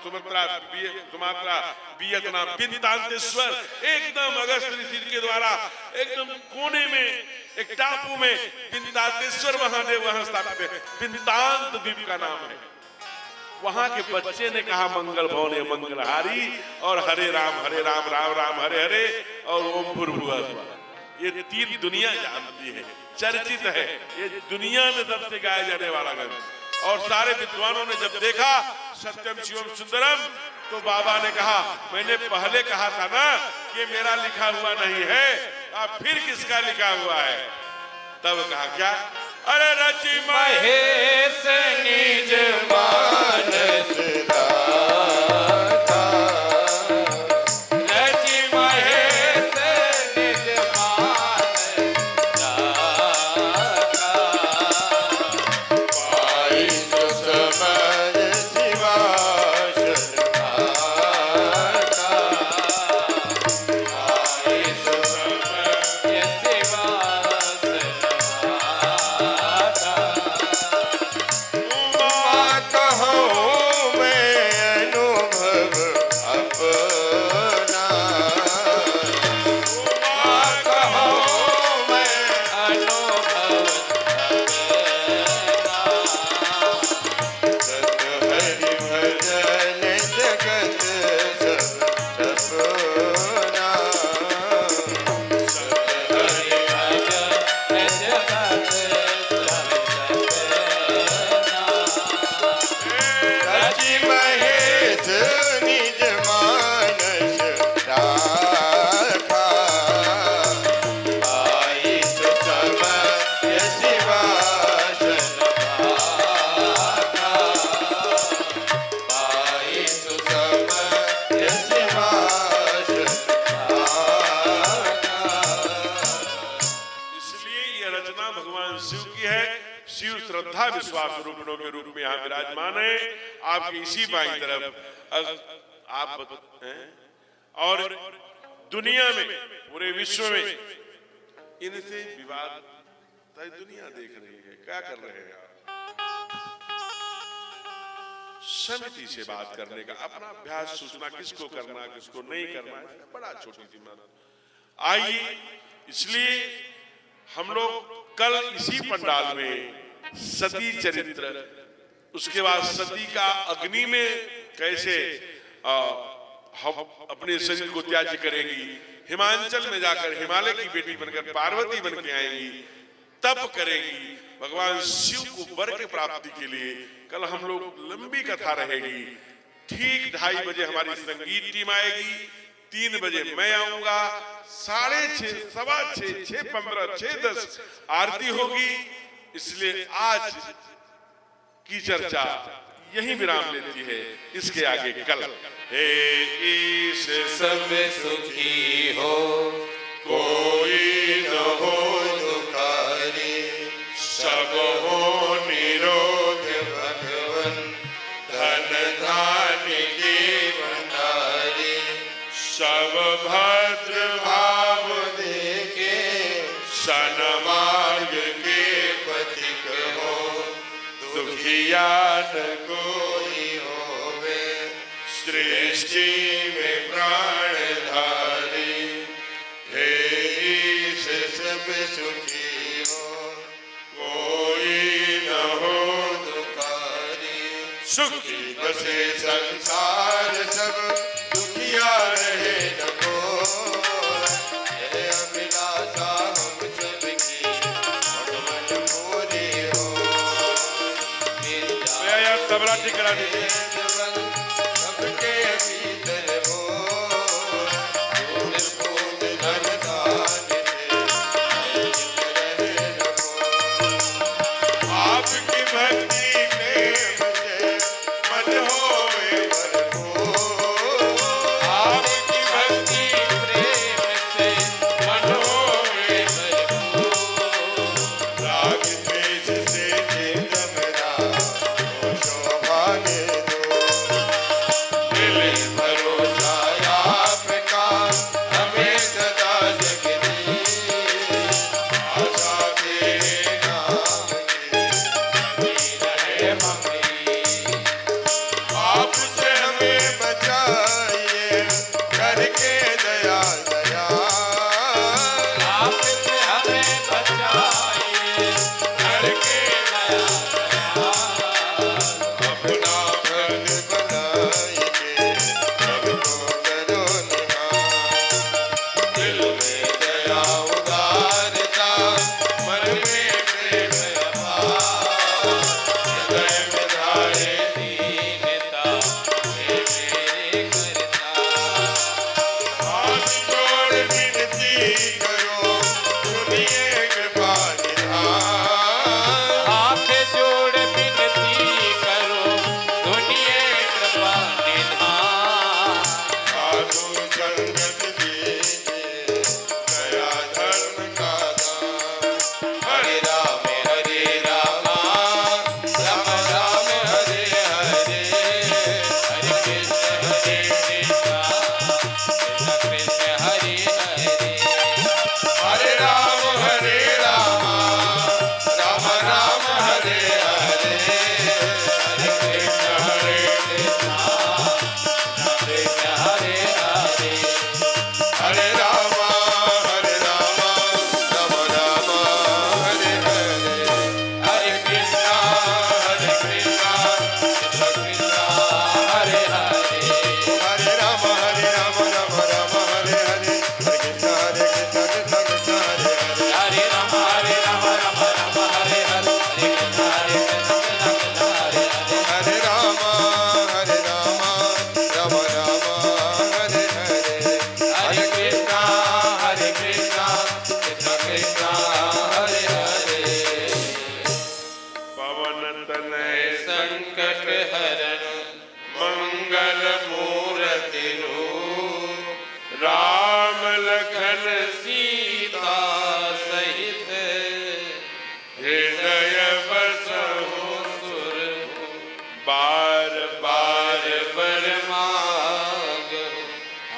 सुमात्रा, वियतनाम, बिंतांतेश्वर, एकदम अगस्त ऋषि के द्वारा एकदम कोने में एक टापू में बिंतांतेश्वर महादेव वहां स्थापित है। बिंतांत द्वीप का नाम है। वहां के बच्चे ने कहा मंगल भवने मंगलहारी, और हरे राम राम राम हरे हरे, और ओम भूर्भुवः। ये 3 दुनिया जानती है, चर्चित है, ये दुनिया में सबसे गाया जाने वाला ग्रंथ। और सारे विद्वानों ने जब देखा सत्यम शिवम सुंदरम, तो बाबा ने कहा मैंने पहले कहा था ना कि मेरा लिखा हुआ नहीं है, अब फिर किसका लिखा हुआ है? तब कहा क्या? अरे रचि महेश निज मानस दाता, रचि महेश निज मानस दाता, पाई जो समझ सिवासन खाता, पाई जो समझ सिवासन खाता। श्रद्धा विश्वास रूपिणों के रूप में यहाँ विराजमान है। आपकी इसी बाईं तरफ आप हैं और दुनिया में, पूरे विश्व में इनसे विवाद दुनिया देख रही है। क्या कर रहे हैं आप? समिति से बात करने का अपना अभ्यास, सूचना किसको करना किसको नहीं करना है, बड़ा छोटी सी बात। आइए, इसलिए हम लोग कल इसी पंडाल में सती चरित्र, उसके बाद सती का अग्नि में कैसे हम अपने शरीर को त्याज्य करेंगी, हिमांचल में जाकर हिमालय की बेटी बनकर पार्वती बन के आएंगी, तप करेंगी भगवान शिव को वर की प्राप्ति के लिए। कल हम लोग लंबी कथा रहेगी। ठीक 2:30 बजे हमारी संगीत टीम आएगी, 3 बजे मैं आऊंगा, 6:30, 6:15, 6:15, 6:10 आरती होगी। इसलिए आज की चर्चा यही विराम लेती है, इसके आगे कल। हे ईश सब सुखी हो, कोई न हो दुखारी, सब हो निरोग भगवन धन धान्य की भंडारी, सब भद्र भाव देखे सन्मार्ग के पथिक हो, दुखिया न कोई होवे सृष्टि में प्राण धारी। हे ईश सब सुखी हो, कोई न हो दुखारी, सुखी बसे संसार सब दुखिया रहे न कोई। हे अभिलाषा हम सबकी भगवन पूरी हो, तबला ठीक करा दीजिए। सबके भीतर हो, दूर बूंद धन धान्य से रहे न कोई। आपकी भक्ति प्रेम से मन होए भरपूर, आपकी भक्ति प्रेम से मन होए भरपूर। राग द्वेष से शोभा के दो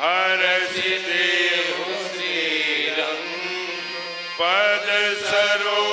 हरसि देहु श्रीरंग पद सरो